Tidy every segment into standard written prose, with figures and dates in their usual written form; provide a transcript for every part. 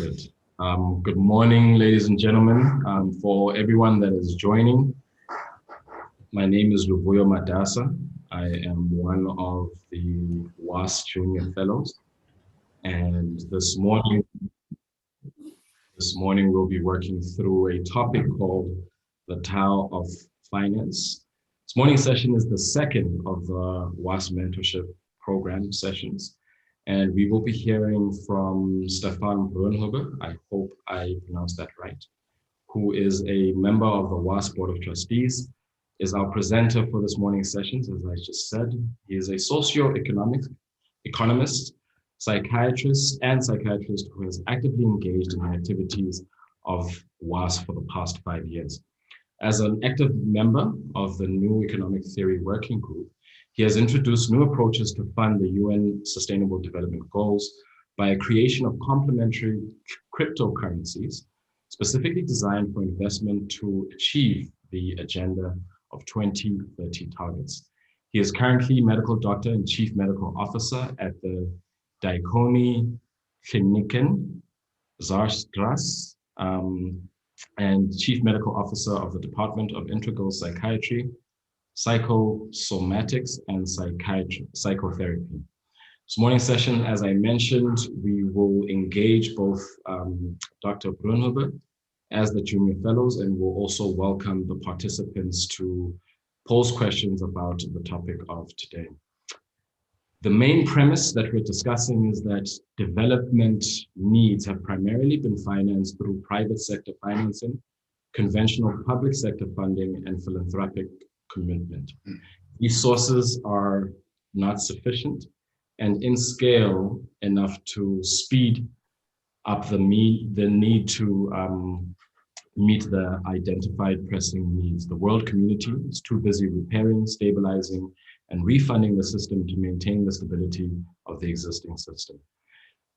Good. Good morning, ladies and gentlemen. For everyone that is joining, my name is Luvuyo Madasa. I am one of the WAAS Junior Fellows, and this morning we'll be working through a topic called the TAO of Finance. This morning session is the second of the WAAS Mentorship Program sessions. And we will be hearing from Stefan Brunhuber, I hope I pronounced that right, who is a member of the WAAS Board of Trustees, is our presenter for this morning's sessions, as I just said. He is a economist, psychiatrist who has actively engaged in the activities of WAAS for the past 5 years. As an active member of the New Economic Theory Working Group, he has introduced new approaches to fund the UN Sustainable Development Goals by a creation of complementary cryptocurrencies, specifically designed for investment to achieve the Agenda of 2030 targets. He is currently medical doctor and chief medical officer at the Diakoni Kliniken Zaarstraat, and chief medical officer of the Department of Integral Psychiatry, Psychosomatics and Psychotherapy. This morning session, as I mentioned, we will engage both Dr. Brunhuber as the junior fellows, and we'll also welcome the participants to pose questions about the topic of today. The main premise that we're discussing is that development needs have primarily been financed through private sector financing, conventional public sector funding, and philanthropic commitment. These sources are not sufficient and in scale enough to speed up the need to meet the identified pressing needs. The world community is too busy repairing, stabilizing, and refunding the system to maintain the stability of the existing system.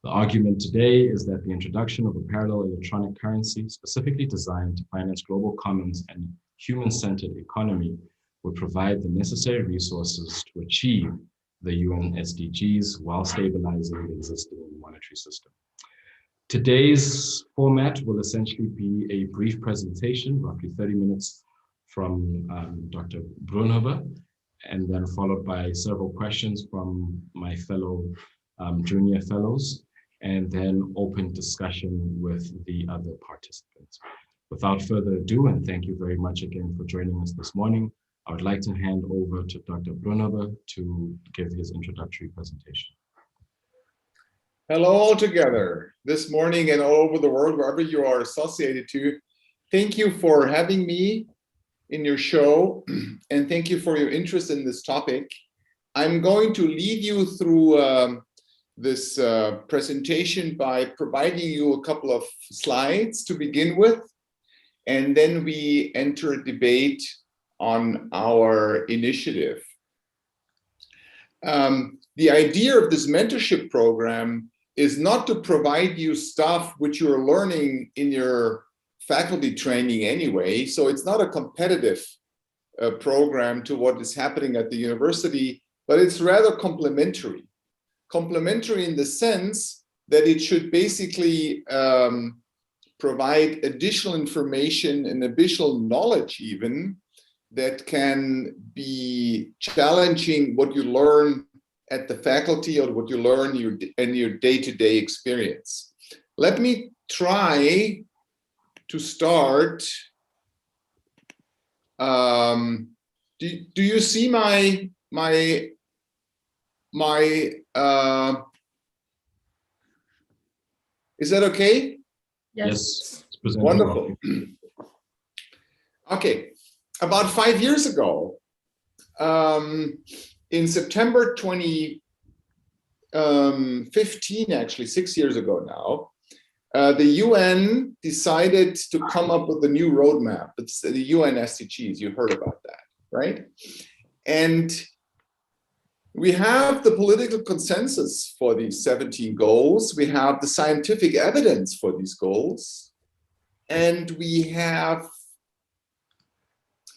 The argument today is that the introduction of a parallel electronic currency specifically designed to finance global commons and human-centered economy would provide the necessary resources to achieve the UN SDGs while stabilizing the existing monetary system. Today's format will essentially be a brief presentation, roughly 30 minutes from Dr. Brunhuber, and then followed by several questions from my fellow junior fellows, and then open discussion with the other participants. Without further ado, and thank you very much again for joining us this morning, I would like to hand over to Dr. Brunhuber to give his introductory presentation. Hello all together this morning and all over the world, wherever you are associated to. Thank you for having me in your show, and thank you for your interest in this topic. I'm going to lead you through this presentation by providing you a couple of slides to begin with, and then we enter a debate on our initiative. The idea of this mentorship program is not to provide you stuff which you're learning in your faculty training anyway, so it's not a competitive program to what is happening at the university, but it's rather complementary. Complementary in the sense that it should basically provide additional information and additional knowledge even that can be challenging what you learn at the faculty or what you learn in your day-to-day experience. Let me try to start. Do you see my is that okay? Yes. Wonderful. Okay. About 5 years ago, in September 2015, actually 6 years ago now, the UN decided to come up with a new roadmap. It's the UN SDGs. You heard about that, right? And we have the political consensus for these 17 goals. We have the scientific evidence for these goals. And we have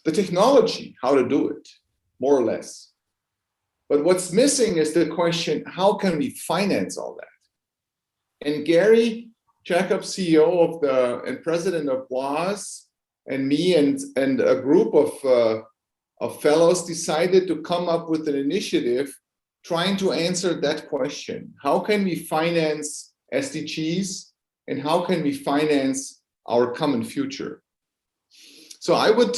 the technology, how to do it, more or less. But what's missing is the question, how can we finance all that? And Gary Jacob, CEO of and president of WAAS, and me and a group of fellows decided to come up with an initiative trying to answer that question. How can we finance SDGs, and how can we finance our common future? So I would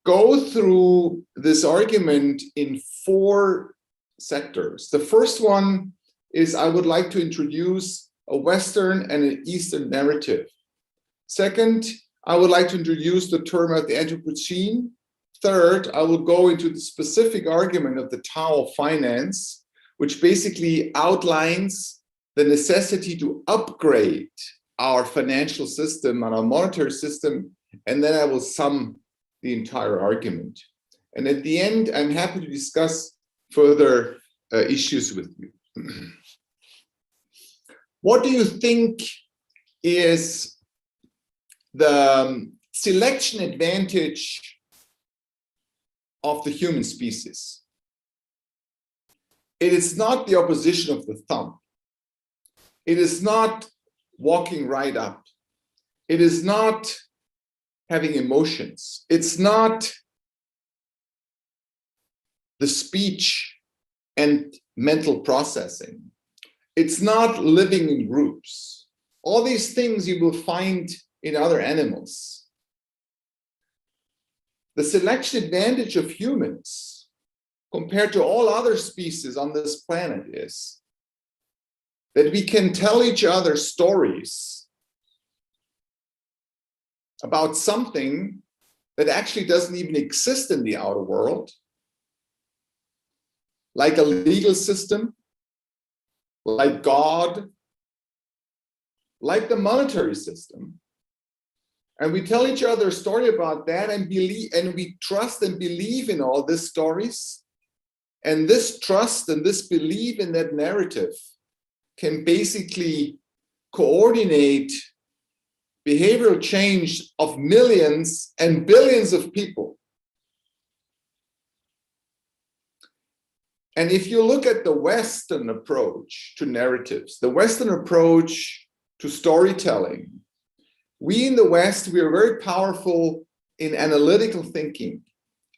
go through this argument in 4 sectors. The first one is I would like to introduce a Western and an Eastern narrative. Second, I would like to introduce the term of the Anthropocene. Third, I will go into the specific argument of the TAO of Finance, which basically outlines the necessity to upgrade our financial system and our monetary system, and then I will sum the entire argument. And at the end, I'm happy to discuss further issues with you. What do you think is the selection advantage of the human species? It is not the opposition of the thumb. It is not walking right up. It is not having emotions. It's not the speech and mental processing. It's not living in groups. All these things you will find in other animals. The selection advantage of humans compared to all other species on this planet is that we can tell each other stories about something that actually doesn't even exist in the outer world, like a legal system, like God, like the monetary system. And we tell each other a story about that and believe, and we trust and believe in all these stories. And this trust and this belief in that narrative can basically coordinate behavioral change of millions and billions of people. And if you look at the Western approach to narratives, the Western approach to storytelling, we in the West, we are very powerful in analytical thinking.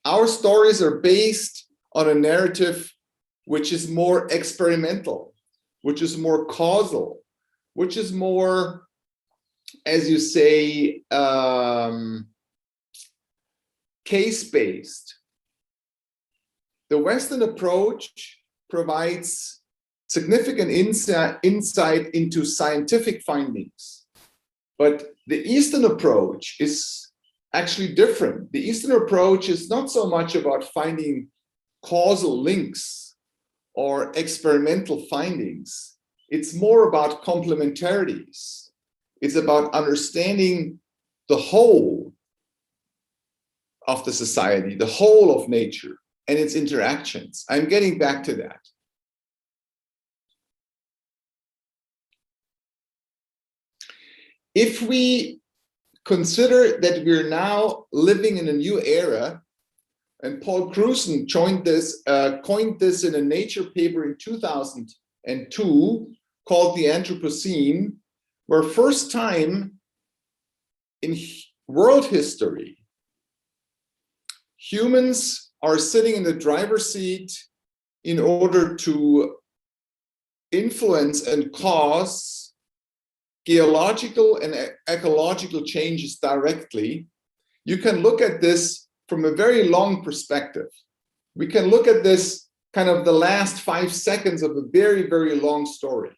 Our stories are based on a narrative which is more experimental, which is more causal, which is more, as you say, case-based. The Western approach provides significant insight into scientific findings. But the Eastern approach is actually different. The Eastern approach is not so much about finding causal links or experimental findings. It's more about complementarities. It's about understanding the whole of the society, the whole of nature and its interactions. I'm getting back to that. If we consider that we're now living in a new era, and Paul Cruson coined this in a Nature paper in 2002 called the Anthropocene, where first time in world history, humans are sitting in the driver's seat in order to influence and cause geological and ecological changes directly. You can look at this from a very long perspective. We can look at this kind of the last 5 seconds of a very, very long story.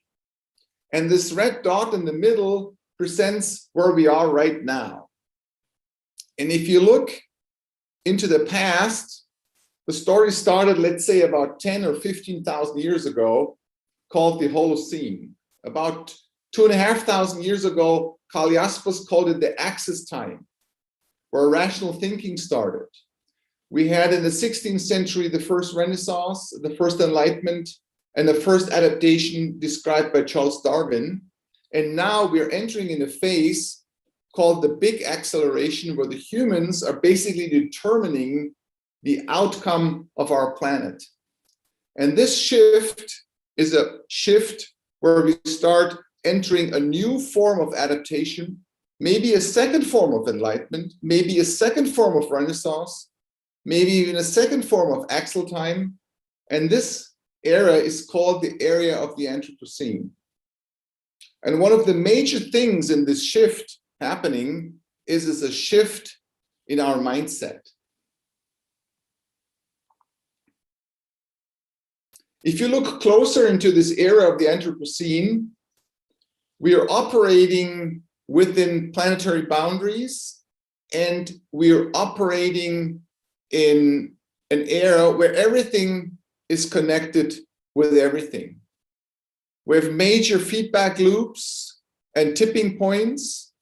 And this red dot in the middle presents where we are right now. And if you look into the past, the story started, let's say, about 10 or 15,000 years ago, called the Holocene. About 2,500 years ago, Karl Jaspers called it the Axis time, where rational thinking started. We had in the 16th century the first Renaissance, the first Enlightenment, and the first adaptation described by Charles Darwin. And now we're entering in a phase called the big acceleration, where the humans are basically determining the outcome of our planet. And this shift is a shift where we start entering a new form of adaptation, maybe a second form of enlightenment, maybe a second form of renaissance, maybe even a second form of axle time. And this era is called the area of the Anthropocene. And one of the major things in this shift happening is a shift in our mindset. If you look closer into this era of the Anthropocene, we are operating within planetary boundaries, and we are operating in an era where everything is connected with everything. We have major feedback loops and tipping points,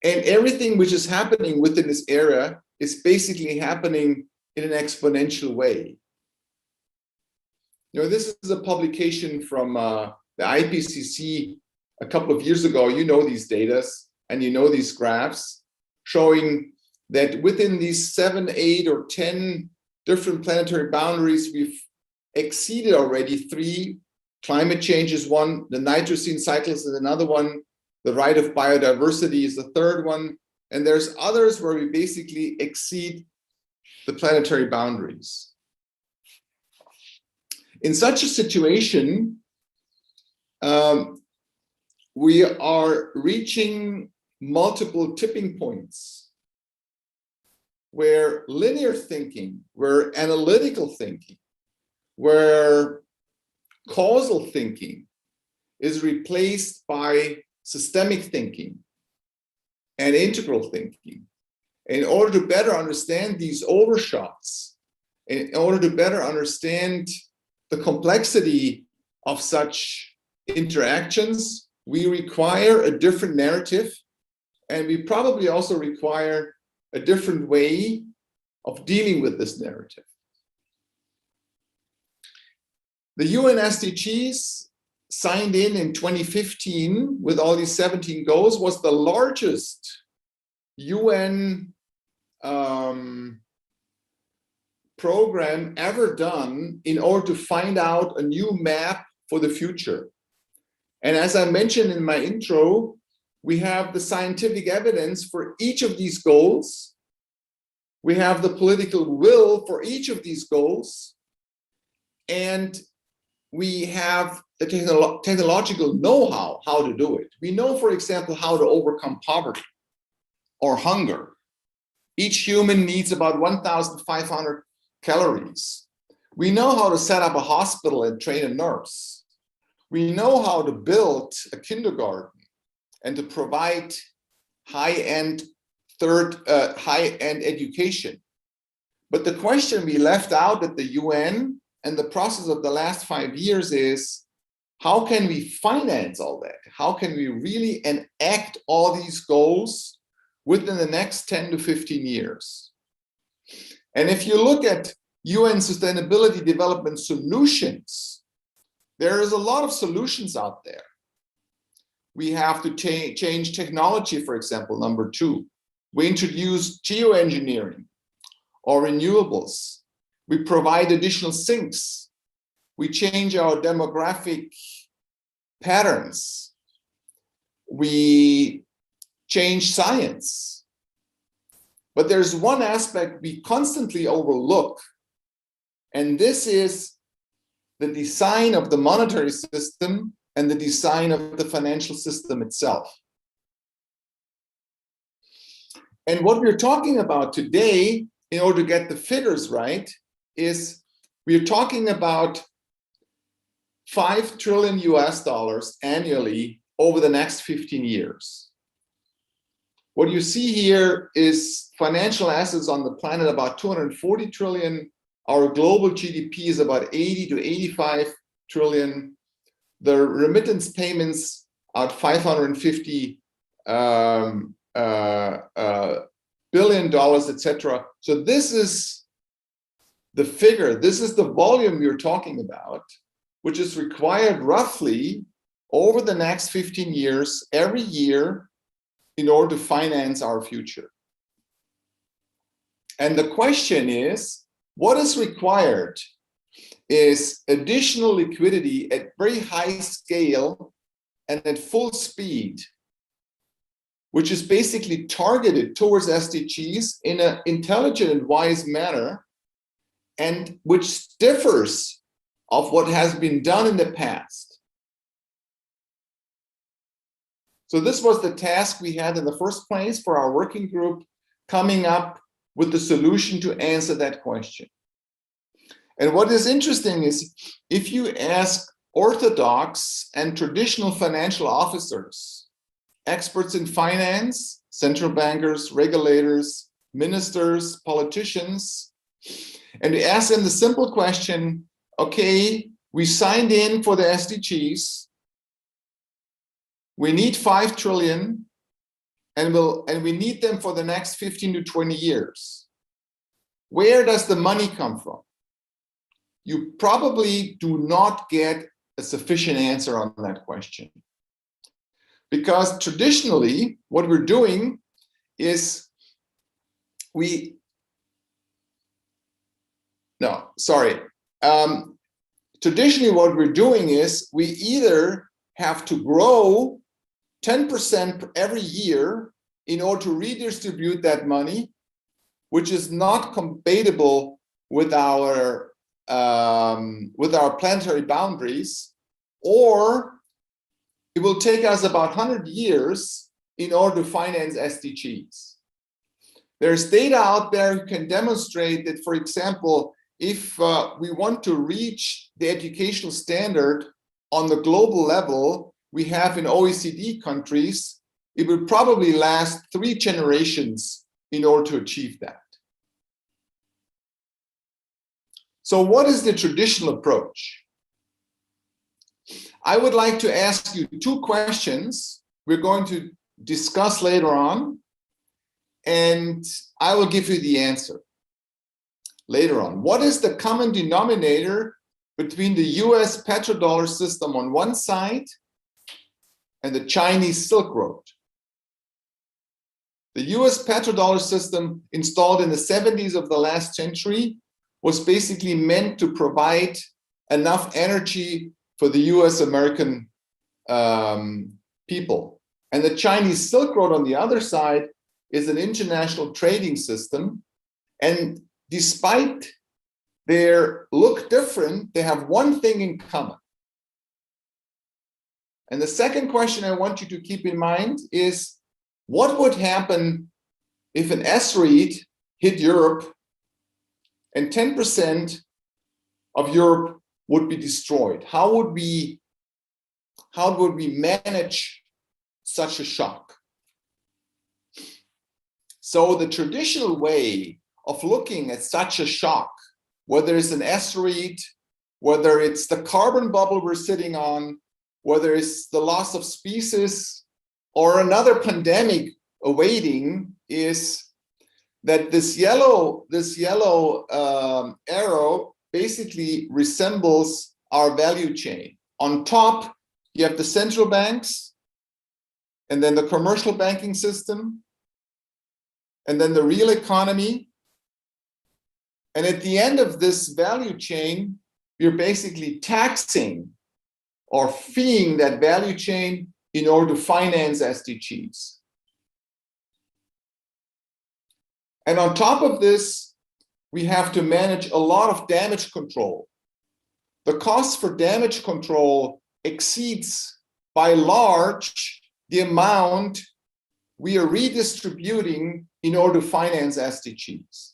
and everything which is happening within this era is basically happening in an exponential way. You know, this is a publication from the IPCC a couple of years ago. You know these data and you know these graphs showing that within these 7, 8, or 10 different planetary boundaries, we've exceeded already 3. Climate change is one, the Nitrocene cycles is another one, the right of biodiversity is the third one, and there's others where we basically exceed the planetary boundaries. In such a situation, we are reaching multiple tipping points where linear thinking, where analytical thinking, where causal thinking is replaced by systemic thinking and integral thinking. In order to better understand these overshots, in order to better understand the complexity of such interactions, we require a different narrative, and we probably also require a different way of dealing with this narrative. The UN SDGs signed in 2015 with all these 17 goals was the largest UN program ever done in order to find out a new map for the future. And as I mentioned in my intro, we have the scientific evidence for each of these goals. We have the political will for each of these goals. And we have the technological know-how how to do it. We know, for example, how to overcome poverty or hunger. Each human needs about 1,500 calories. We know how to set up a hospital and train a nurse. We know how to build a kindergarten and to provide high-end education. But the question we left out at the UN and the process of the last 5 years is, how can we finance all that? How can we really enact all these goals within the next 10 to 15 years? And if you look at UN Sustainability Development Solutions, there is a lot of solutions out there. We have to change technology, for example, number 2. We introduce geoengineering or renewables. We provide additional sinks. We change our demographic patterns. We change science. But there's one aspect we constantly overlook, and this is the design of the monetary system and the design of the financial system itself. And what we're talking about today, in order to get the figures right, is we're talking about $5 trillion annually over the next 15 years. What you see here is financial assets on the planet about 240 trillion. Our global GDP is about 80 to 85 trillion. The remittance payments are $550 billion, etc. So this is the figure, this is the volume you're talking about, which is required roughly over the next 15 years, every year, in order to finance our future. And the question is, what is required is additional liquidity at very high scale and at full speed, which is basically targeted towards SDGs in an intelligent and wise manner, and which differs of what has been done in the past. So this was the task we had in the first place for our working group, coming up with the solution to answer that question. And what is interesting is, if you ask orthodox and traditional financial officers, experts in finance, central bankers, regulators, ministers, politicians, and you ask them the simple question, okay, we signed in for the SDGs, we need 5 trillion, and we need them for the next 15 to 20 years. Where does the money come from? You probably do not get a sufficient answer on that question. Because traditionally, what we're doing is traditionally what we're doing is we either have to grow 10% every year in order to redistribute that money, which is not compatible with our planetary boundaries, or it will take us about 100 years in order to finance SDGs. There's data out there who can demonstrate that, for example, if we want to reach the educational standard on the global level we have in OECD countries, it would probably last 3 generations in order to achieve that. So what is the traditional approach? I would like to ask you 2 questions we're going to discuss later on, and I will give you the answer later on. What is the common denominator between the US petrodollar system on one side and the Chinese Silk Road? The US petrodollar system, installed in the 70s of the last century, was basically meant to provide enough energy for the US American people. And the Chinese Silk Road on the other side is an international trading system. And despite their look different, they have one thing in common. And the second question I want you to keep in mind is, what would happen if an asteroid hit Europe and 10% of Europe would be destroyed? How would we manage such a shock? So the traditional way of looking at such a shock, whether it's an asteroid, whether it's the carbon bubble we're sitting on, whether it's the loss of species or another pandemic awaiting, is that this yellow arrow basically resembles our value chain. On top, you have the central banks, and then the commercial banking system, and then the real economy. And at the end of this value chain, you're basically taxing or feeing that value chain in order to finance SDGs. And on top of this, we have to manage a lot of damage control. The cost for damage control exceeds by large the amount we are redistributing in order to finance SDGs.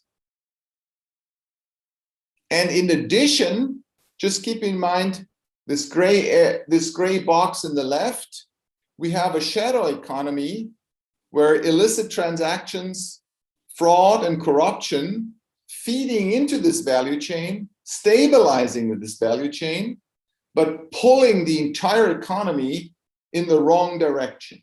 And in addition, just keep in mind this gray box in the left, we have a shadow economy where illicit transactions, fraud, and corruption feeding into this value chain, stabilizing this value chain, but pulling the entire economy in the wrong direction.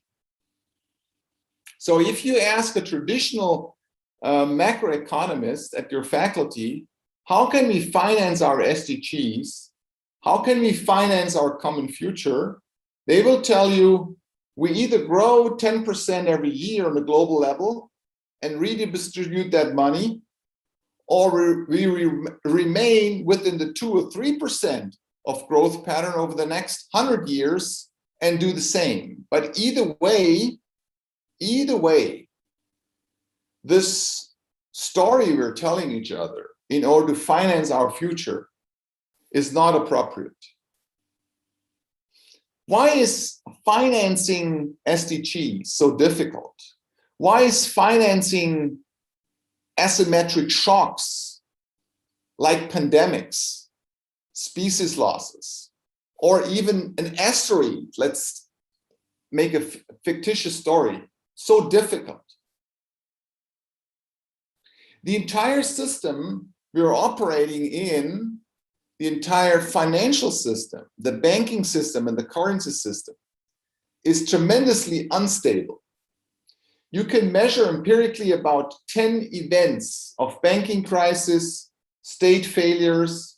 So if you ask a traditional macroeconomist at your faculty, how can we finance our SDGs? How can we finance our common future? They will tell you, we either grow 10% every year on a global level and redistribute that money, or we remain within the 2 or 3% of growth pattern over the next 100 years and do the same. But either way, this story we're telling each other in order to finance our future is not appropriate. Why is financing SDGs so difficult? Why is financing asymmetric shocks like pandemics, species losses, or even an asteroid, let's make a fictitious story, so difficult? The entire system we're operating in, the entire financial system, the banking system and the currency system, is tremendously unstable. You can measure empirically about 10 events of banking crisis, state failures,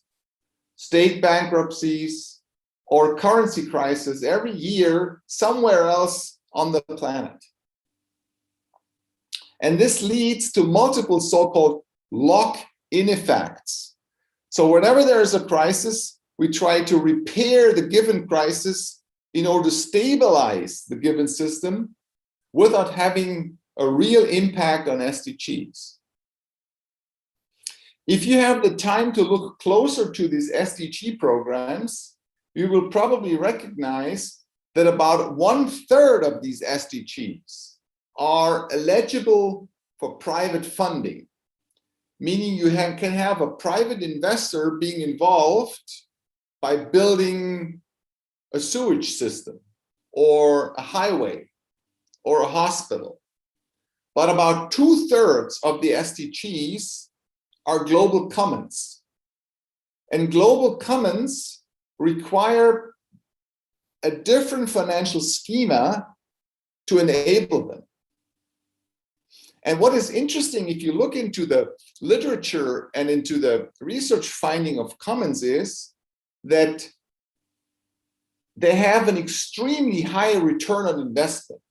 state bankruptcies, or currency crisis every year somewhere else on the planet. And this leads to multiple so-called lock-in effects. So whenever there is a crisis, we try to repair the given crisis in order to stabilize the given system without having a real impact on SDGs. If you have the time to look closer to these SDG programs, you will probably recognize that about 1/3 of these SDGs are eligible for private funding, meaning you can have a private investor being involved by building a sewage system or a highway or a hospital. But about 2/3 of the SDGs are global commons. And global commons require a different financial schema to enable them. And what is interesting, if you look into the literature and into the research finding of commons, is that they have an extremely high return on investment.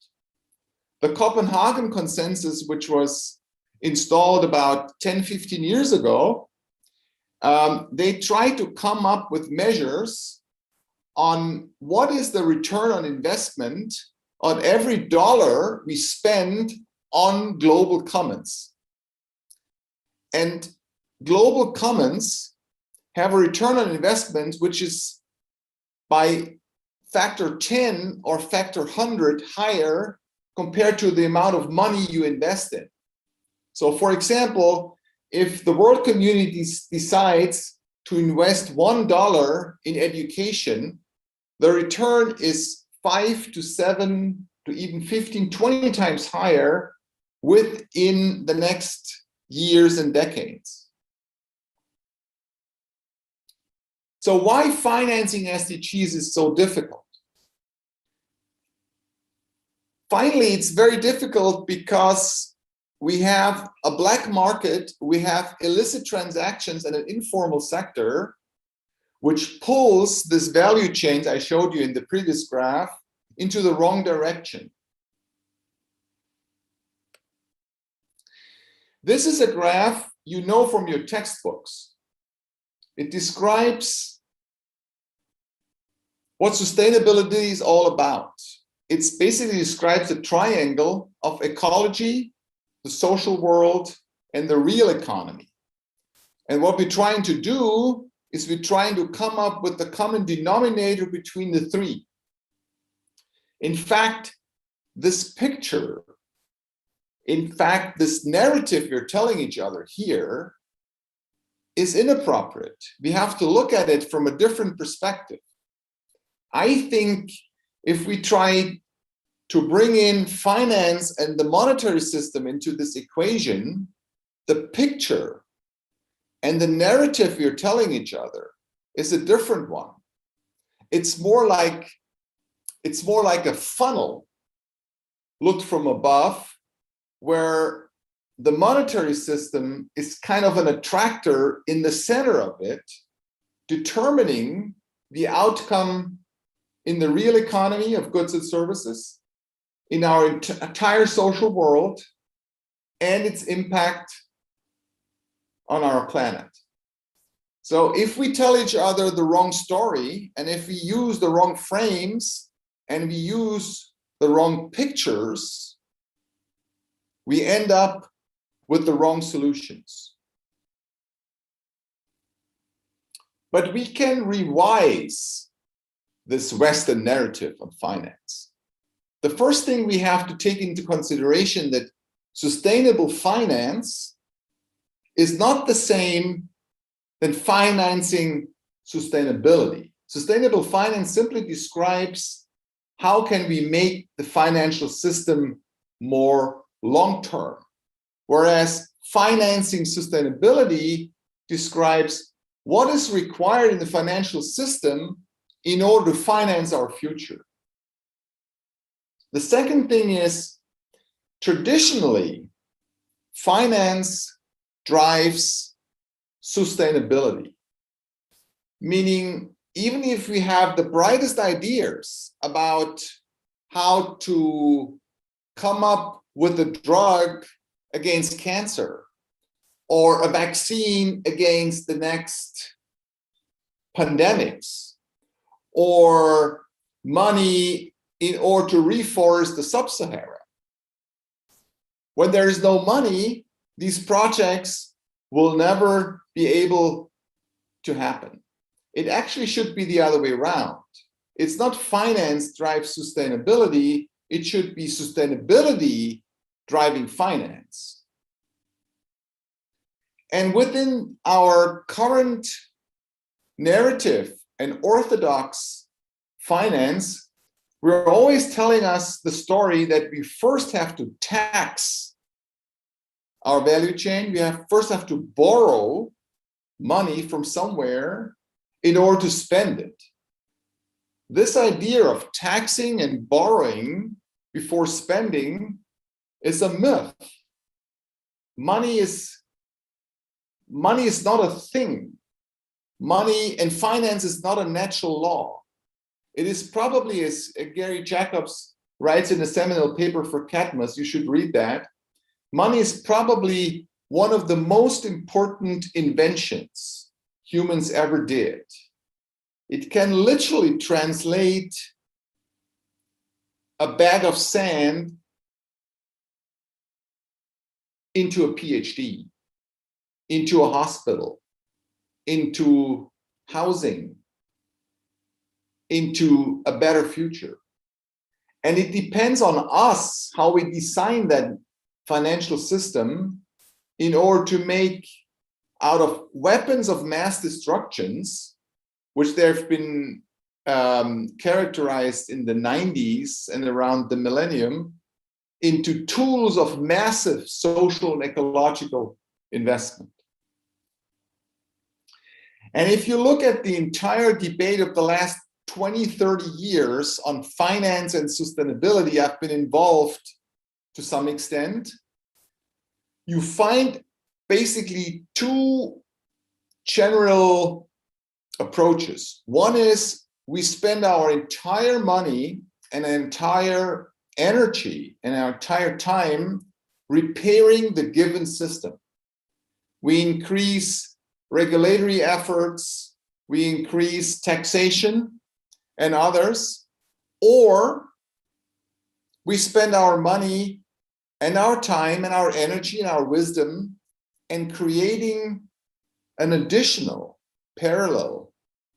The Copenhagen consensus, which was installed about 10, 15 years ago, they tried to come up with measures on what is the return on investment on every dollar we spend on global commons. And global commons have a return on investment which is by factor 10 or factor 100 higher compared to the amount of money you invest in. So for example, if the world community decides to invest $1 in education, the return is 5 to 7 to even 15, 20 times higher within the next years and decades. So why financing SDGs is so difficult? Finally, it's very difficult because we have a black market, we have illicit transactions and an informal sector, which pulls this value chain I showed you in the previous graph into the wrong direction. This is a graph you know from your textbooks. It describes what sustainability is all about. It basically describes the triangle of ecology, the social world, and the real economy. And what we're trying to do is we're trying to come up with the common denominator between the three. In fact, this picture, this narrative we're telling each other here is inappropriate. We have to look at it from a different perspective. I think if we try to bring in finance and the monetary system into this equation, the picture and the narrative we're telling each other is a different one. It's more like a funnel looked from above, where the monetary system is kind of an attractor in the center of it, determining the outcome in the real economy of goods and services, in our entire social world, and its impact on our planet. So if we tell each other the wrong story, and if we use the wrong frames, and we use the wrong pictures, we end up with the wrong solutions. But we can revise this Western narrative on finance. The first thing we have to take into consideration that sustainable finance is not the same than financing sustainability. Sustainable finance simply describes how can we make the financial system more long-term, whereas financing sustainability describes what is required in the financial system in order to finance our future. The second thing is, traditionally, finance drives sustainability, meaning even if we have the brightest ideas about how to come up with a drug against cancer or a vaccine against the next pandemics, or money in order to reforest the sub-Sahara. When there is no money, these projects will never be able to happen. It actually should be the other way around. It's not finance drives sustainability, it should be sustainability driving finance. And within our current narrative and orthodox finance, we're always telling us the story that we first have to tax our value chain. We first have to borrow money from somewhere in order to spend it. This idea of taxing and borrowing before spending is a myth. Money is not a thing. Money and finance is not a natural law. It is probably, as Gary Jacobs writes in a seminal paper for Cadmus, you should read that, money is probably one of the most important inventions humans ever did. It can literally translate a bag of sand into a PhD, into a hospital, into housing, into a better future. And it depends on us how we design that financial system in order to make out of weapons of mass destructions, which there have been characterized in the 90s and around the millennium, into tools of massive social and ecological investment. And if you look at the entire debate of the last 20, 30 years on finance and sustainability, I've been involved to some extent, you find basically two general approaches. One is we spend our entire money and entire energy and our entire time repairing the given system. We increase regulatory efforts, we increase taxation and others, or we spend our money and our time and our energy and our wisdom in creating an additional parallel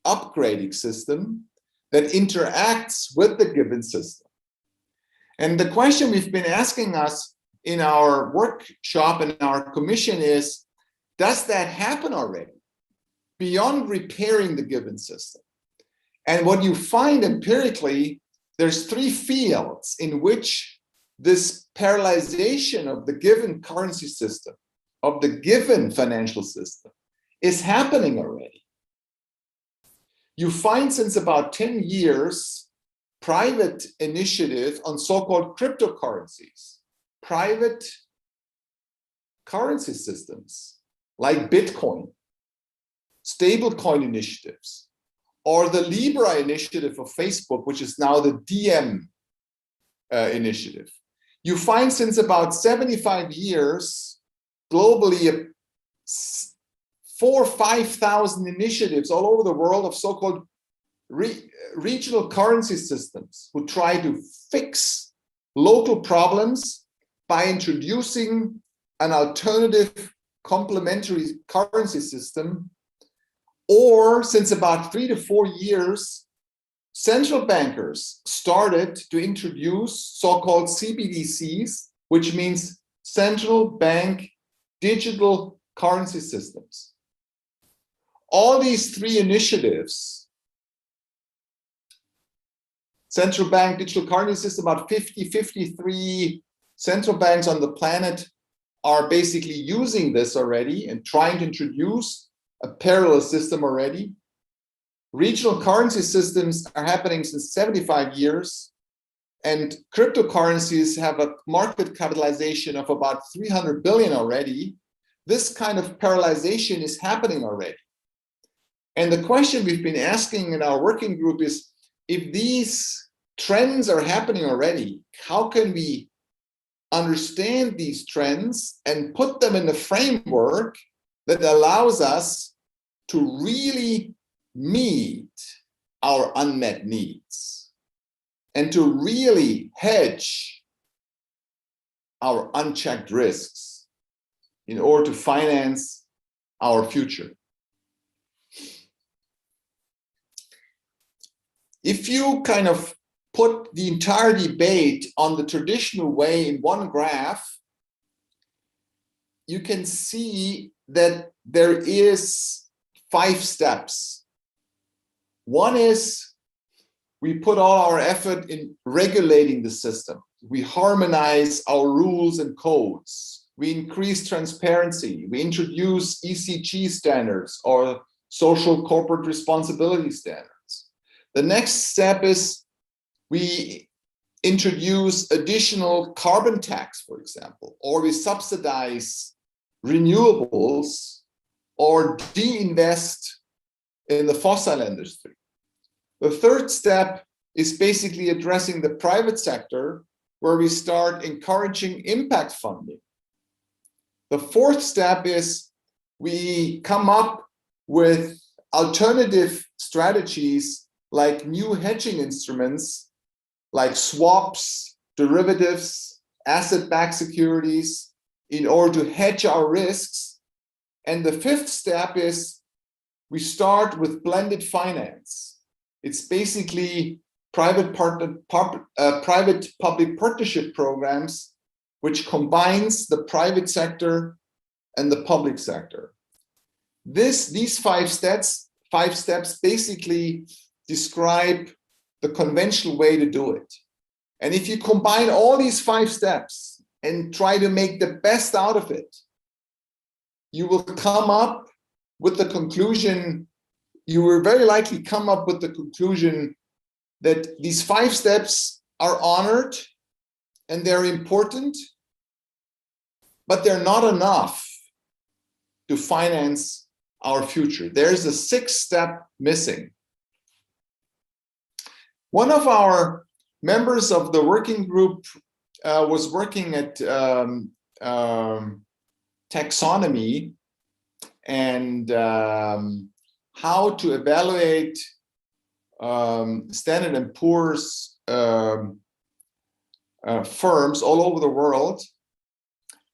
upgrading system that interacts with the given system. And the question we've been asking us in our workshop and our commission is, does that happen already beyond repairing the given system? And what you find empirically, there's three fields in which this parallelization of the given currency system, of the given financial system, is happening already. You find since about 10 years, private initiative on so-called cryptocurrencies, private currency systems like Bitcoin, stablecoin initiatives, or the Libra initiative of Facebook, which is now the DM initiative. You find since about 75 years, globally, 4,000 or 5,000 initiatives all over the world of so-called regional currency systems who try to fix local problems by introducing an alternative complementary currency system, or since about 3 to 4 years, central bankers started to introduce so-called CBDCs, which means central bank digital currency systems. All these three initiatives, central bank digital currency system, about 53 central banks on the planet are basically using this already and trying to introduce a parallel system already. Regional currency systems are happening since 75 years, and cryptocurrencies have a market capitalization of about 300 billion already. This kind of parallelization is happening already. And the question we've been asking in our working group is, if these trends are happening already, how can we understand these trends and put them in a framework that allows us to really meet our unmet needs and to really hedge our unchecked risks in order to finance our future. If you kind of put the entire debate on the traditional way in one graph, you can see that there is 5 steps. One is we put all our effort in regulating the system. We harmonize our rules and codes. We increase transparency. We introduce ESG standards or social corporate responsibility standards. The next step is we introduce additional carbon tax, for example, or we subsidize renewables or de-invest in the fossil industry. The third step is basically addressing the private sector, where we start encouraging impact funding. The fourth step is we come up with alternative strategies like new hedging instruments, like swaps, derivatives, asset-backed securities, in order to hedge our risks. And the fifth step is we start with blended finance. It's basically private-public partnership programs, which combines the private sector and the public sector. These five steps basically describe the conventional way to do it. And if you combine all these 5 steps and try to make the best out of it, you will come up with the conclusion, you will very likely come up with the conclusion that these 5 steps are honored and they're important, but they're not enough to finance our future. There's a 6th step missing. One of our members of the working group was working at taxonomy and how to evaluate Standard & Poor's firms all over the world.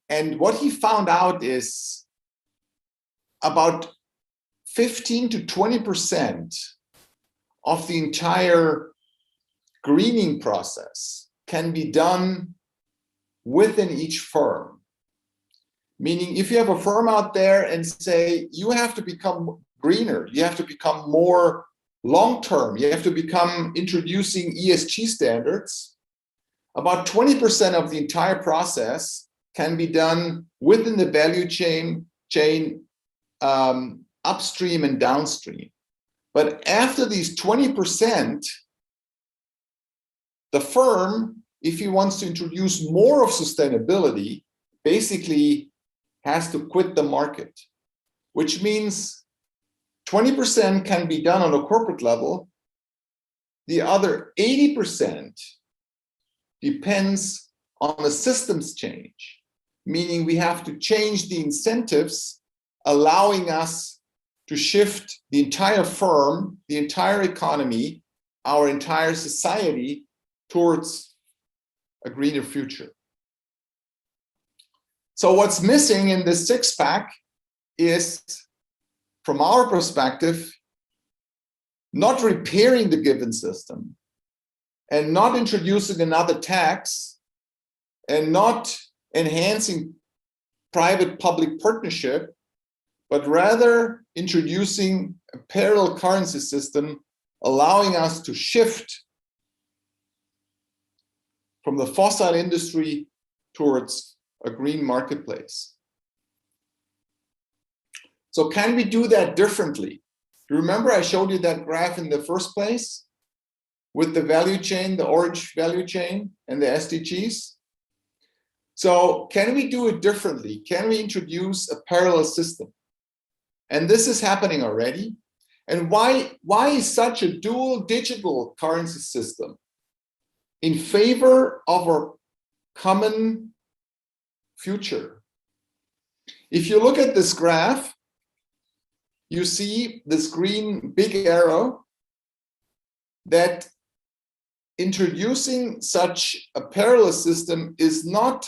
And what he found out is about 15 to 20% of the entire greening process can be done within each firm. Meaning, if you have a firm out there and say, you have to become greener, you have to become more long-term, you have to become introducing ESG standards, about 20% of the entire process can be done within the value chain upstream and downstream. But after these 20%, the firm, if he wants to introduce more of sustainability, basically has to quit the market, which means 20% can be done on a corporate level. The other 80% depends on a systems change, meaning we have to change the incentives, allowing us to shift the entire firm, the entire economy, our entire society towards a greener future. So what's missing in this six-pack is, from our perspective, not repairing the given system and not introducing another tax and not enhancing private-public partnership, but rather introducing a parallel currency system, allowing us to shift from the fossil industry towards a green marketplace. So can we do that differently? Do you remember I showed you that graph in the first place with the value chain, the orange value chain and the SDGs? So can we do it differently? Can we introduce a parallel system? And this is happening already. And why is such a dual digital currency system in favor of our common future? If you look at this graph, you see this green big arrow that introducing such a parallel system is not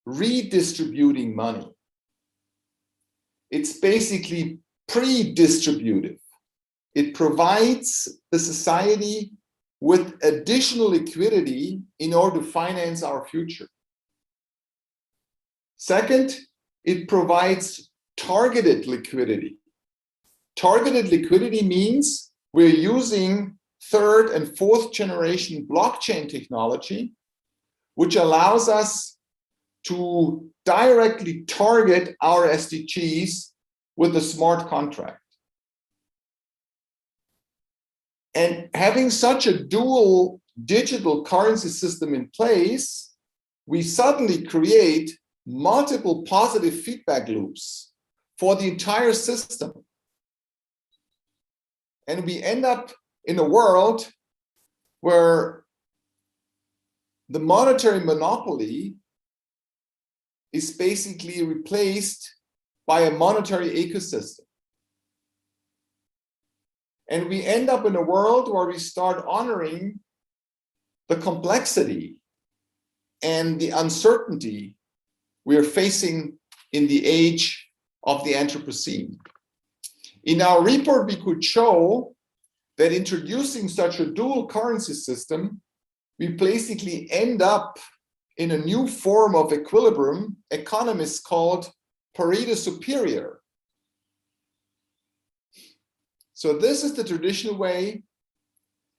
redistributing money. It's basically pre-distributive. It provides the society with additional liquidity in order to finance our future. Second, it provides targeted liquidity. Targeted liquidity means we're using third and fourth generation blockchain technology, which allows us to directly target our SDGs with a smart contract. And having such a dual digital currency system in place, we suddenly create multiple positive feedback loops for the entire system. And we end up in a world where the monetary monopoly is basically replaced by a monetary ecosystem. And we end up in a world where we start honoring the complexity and the uncertainty we are facing in the age of the Anthropocene. In our report, we could show that introducing such a dual currency system, we basically end up in a new form of equilibrium economists called Pareto superior. So this is the traditional way,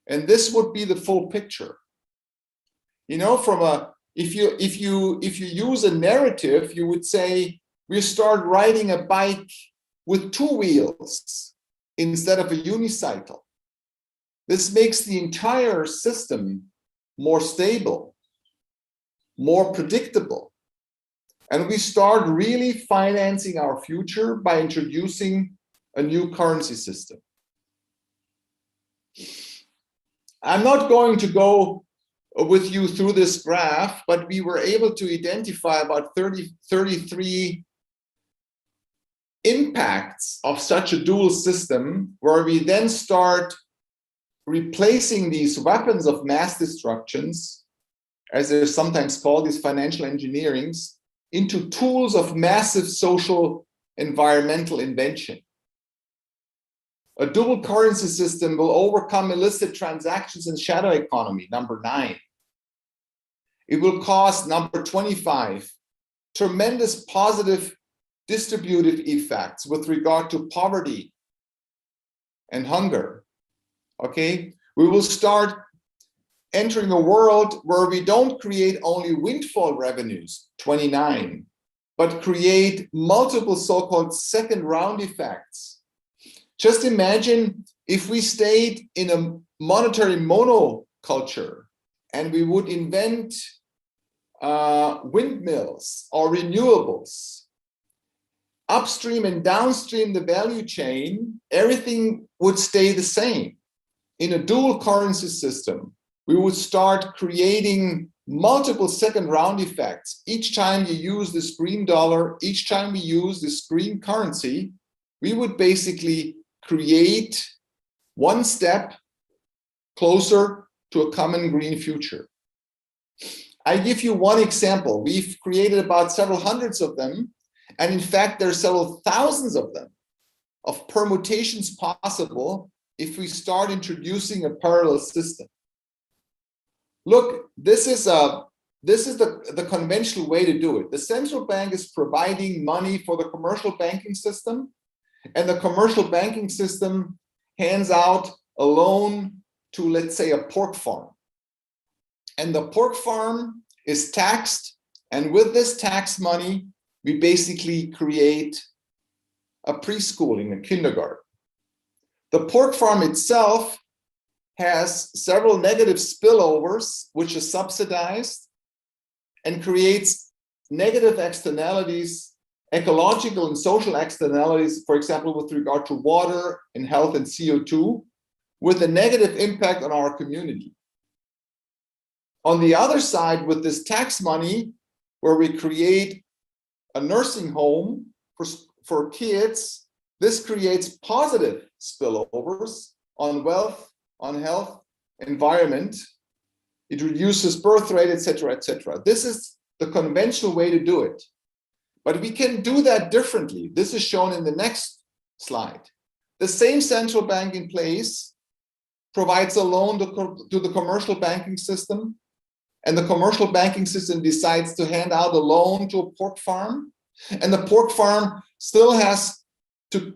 and this would be the full picture. You know, from a if you use a narrative, you would say we start riding a bike with two wheels instead of a unicycle. This makes the entire system more stable, more predictable. And we start really financing our future by introducing a new currency system. I'm not going to go with you through this graph, but we were able to identify about 33 impacts of such a dual system, where we then start replacing these weapons of mass destructions, as they're sometimes called, these financial engineerings, into tools of massive social environmental invention. A dual currency system will overcome illicit transactions and shadow economy, number 9. It will cause, number 25, tremendous positive distributive effects with regard to poverty and hunger. Okay, we will start entering a world where we don't create only windfall revenues, 29, but create multiple so-called second round effects. Just imagine if we stayed in a monetary monoculture and we would invent windmills or renewables. Upstream and downstream the value chain, everything would stay the same. In a dual currency system, we would start creating multiple second round effects. Each time you use this green dollar, each time we use this green currency, we would basically create one step closer to a common green future. I give you one example. We've created about several hundreds of them. And in fact, there are several thousands of them, of permutations possible if we start introducing a parallel system. Look, this is the conventional way to do it. The central bank is providing money for the commercial banking system, and the commercial banking system hands out a loan to, let's say, a pork farm. And the pork farm is taxed, and with this tax money, we basically create a preschooling, a kindergarten. The pork farm itself has several negative spillovers, which is subsidized and creates negative externalities, ecological and social externalities, for example, with regard to water and health and CO2, with a negative impact on our community. On the other side, with this tax money, where we create a nursing home for kids, this creates positive spillovers on wealth, on health, environment. It reduces birth rate, etc., etc. This is the conventional way to do it. But we can do that differently. This is shown in the next slide. The same central bank in place provides a loan to the commercial banking system, and the commercial banking system decides to hand out a loan to a pork farm, and the pork farm still has to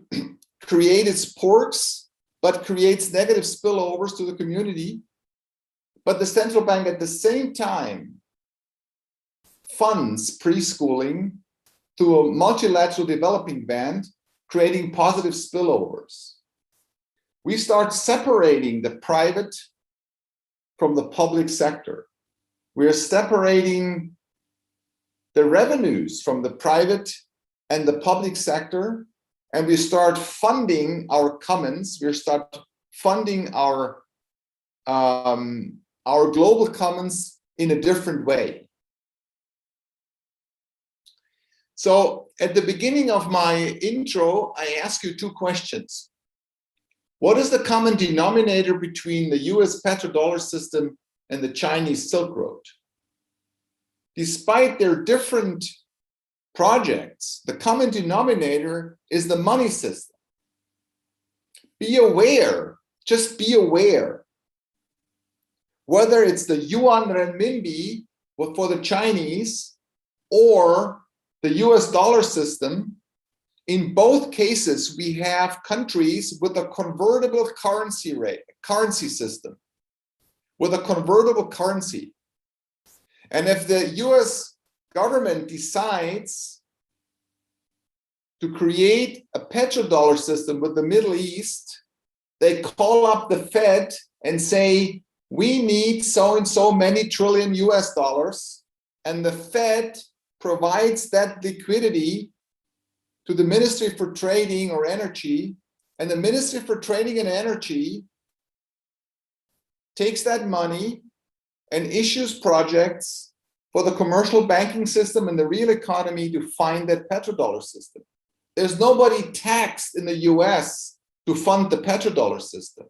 create its porks, but creates negative spillovers to the community. But the central bank at the same time funds preschooling through a multilateral developing band, creating positive spillovers. We start separating the private from the public sector. We are separating the revenues from the private and the public sector, and we start funding our commons. We start funding our global commons in a different way. So at the beginning of my intro, I ask you two questions. What is the common denominator between the US petrodollar system and the Chinese Silk Road? Despite their different projects, the common denominator is the money system. Be aware, just be aware, whether it's the yuan renminbi for the Chinese or the US dollar system, in both cases, we have countries with a convertible currency system, with a convertible currency. And if the US government decides to create a petrodollar system with the Middle East, they call up the Fed and say, we need so and so many trillion US dollars, and the Fed provides that liquidity to the Ministry for Trading or Energy, and the Ministry for Trading and Energy takes that money and issues projects for the commercial banking system and the real economy to fund that petrodollar system. There's nobody taxed in the US to fund the petrodollar system.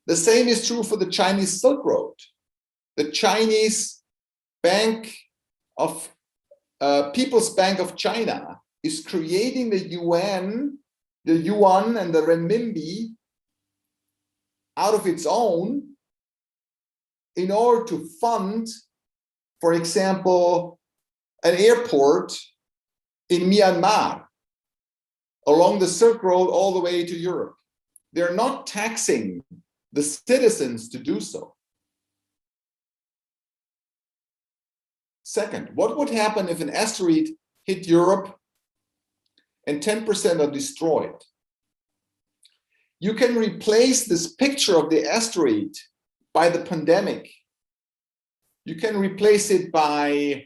The same is true for the Chinese Silk Road. The Chinese Bank of People's Bank of China is creating the yuan and the renminbi out of its own in order to fund, for example, an airport in Myanmar along the Silk Road all the way to Europe. They're not taxing the citizens to do so. Second, what would happen if an asteroid hit Europe and 10% are destroyed? You can replace this picture of the asteroid by the pandemic. You can replace it by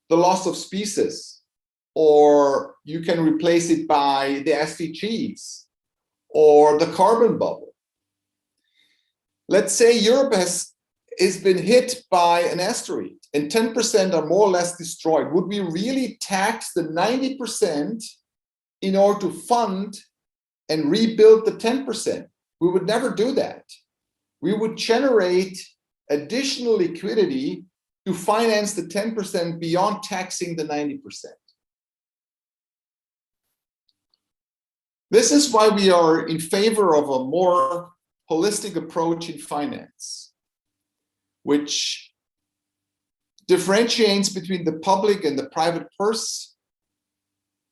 the loss of species, or you can replace it by the SDGs or the carbon bubble. Let's say Europe has been hit by an asteroid and 10% are more or less destroyed. Would we really tax the 90% in order to fund and rebuild the 10%. We would never do that. We would generate additional liquidity to finance the 10% beyond taxing the 90%. This is why we are in favor of a more holistic approach in finance, which differentiates between the public and the private purse,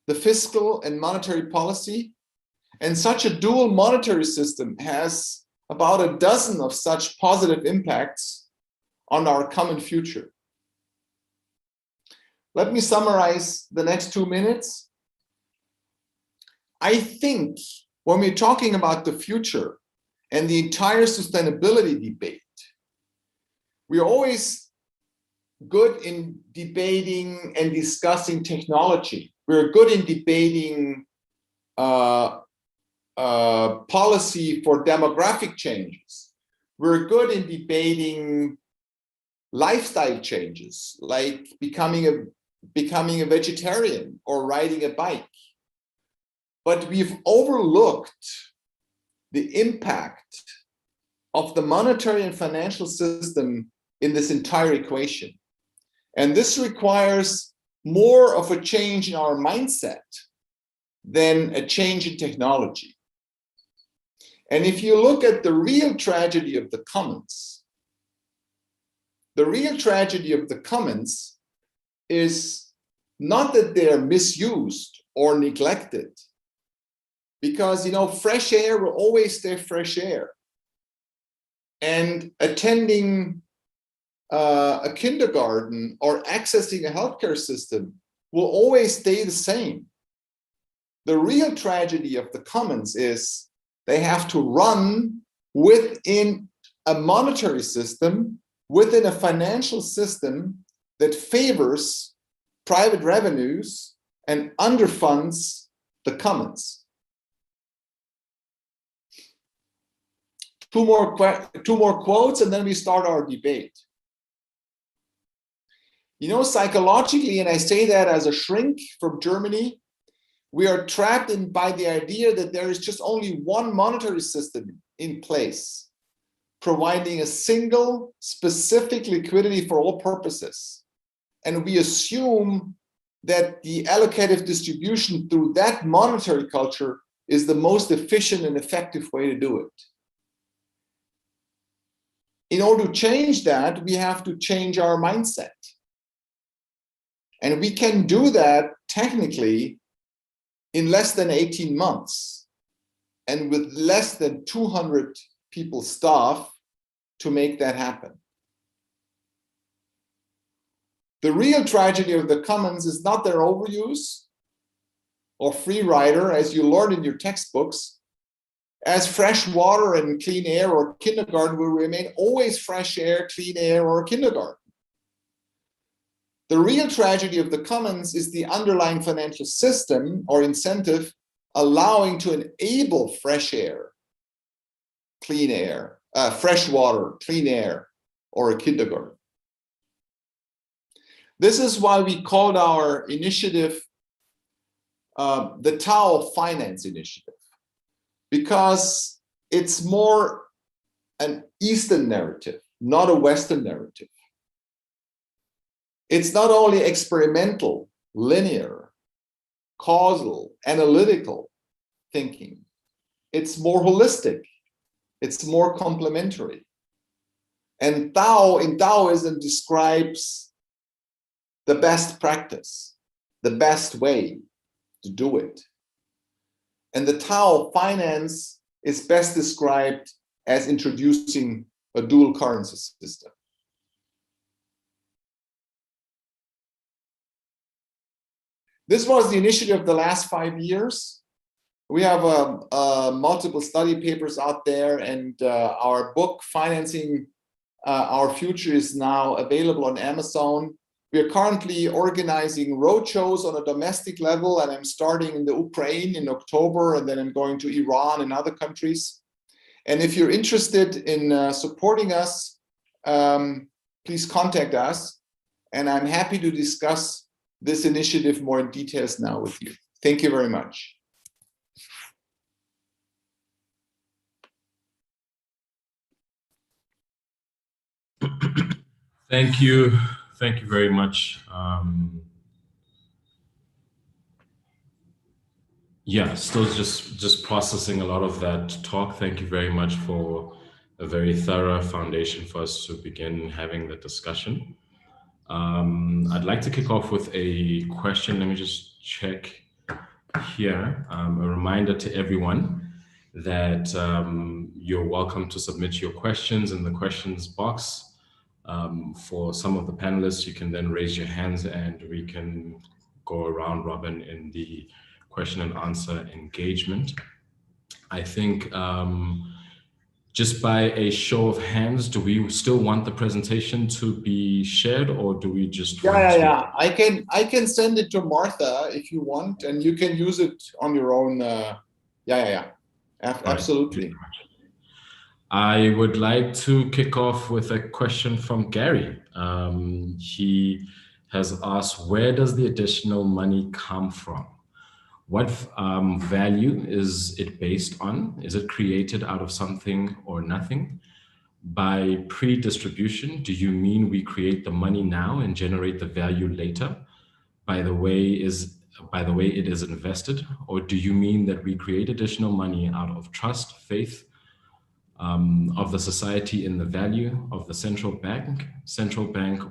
the fiscal and monetary policy. And such a dual monetary system has about a dozen of such positive impacts on our common future. Let me summarize the next 2 minutes. I think when we're talking about the future and the entire sustainability debate, we're always good in debating and discussing technology. We're good in debating policy for demographic changes. We're good in debating lifestyle changes, like becoming a vegetarian or riding a bike. But we've overlooked the impact of the monetary and financial system in this entire equation. And this requires more of a change in our mindset than a change in technology. And if you look at the real tragedy of the commons, the real tragedy of the commons is not that they're misused or neglected, because, you know, fresh air will always stay fresh air. And attending a kindergarten or accessing a healthcare system will always stay the same. The real tragedy of the commons is they have to run within a monetary system, within a financial system that favors private revenues and underfunds the commons. Two more quotes, and then we start our debate. You know, psychologically, and I say that as a shrink from Germany, we are trapped by the idea that there is just only one monetary system in place, providing a single specific liquidity for all purposes. And we assume that the allocative distribution through that monetary culture is the most efficient and effective way to do it. In order to change that, we have to change our mindset. And we can do that technically in less than 18 months and with less than 200 people staff to make that happen. The real tragedy of the commons is not their overuse or free rider, as you learn in your textbooks, as fresh water and clean air or kindergarten will remain always fresh air, clean air, or kindergarten. The real tragedy of the commons is the underlying financial system or incentive allowing to enable fresh air, clean air, fresh water, clean air, or a kindergarten. This is why we called our initiative the TAO of Finance initiative, because it's more an Eastern narrative, not a Western narrative. It's not only experimental, linear, causal, analytical thinking. It's more holistic. It's more complementary. And Tao in Taoism describes the best practice, the best way to do it. And the TAO of Finance is best described as introducing a dual currency system. This was the initiative of the last 5 years. We have multiple study papers out there, and our book, Financing Our Future, is now available on Amazon. We are currently organizing roadshows on a domestic level, and I'm starting in the Ukraine in October, and then I'm going to Iran and other countries. And if you're interested in supporting us, please contact us, and I'm happy to discuss this initiative more in details now with you. Thank you very much. Thank you. Thank you very much. Yeah, still just processing a lot of that talk. Thank you very much for a very thorough foundation for us to begin having the discussion. I'd like to kick off with a question. Let me just check here. A reminder to everyone that you're welcome to submit your questions in the questions box. For some of the panelists, you can then raise your hands and we can go around robin in the question and answer engagement. I think just by a show of hands, do we still want the presentation to be shared, or do we just want to? Yeah. I can send it to Martha if you want, and you can use it on your own. Absolutely. I would like to kick off with a question from Gary. He has asked, where does the additional money come from? What value is it based on? Is it created out of something or nothing? By pre-distribution, do you mean we create the money now and generate the value later? By the way it is invested? Or do you mean that we create additional money out of trust, faith, of the society in the value of the central bank,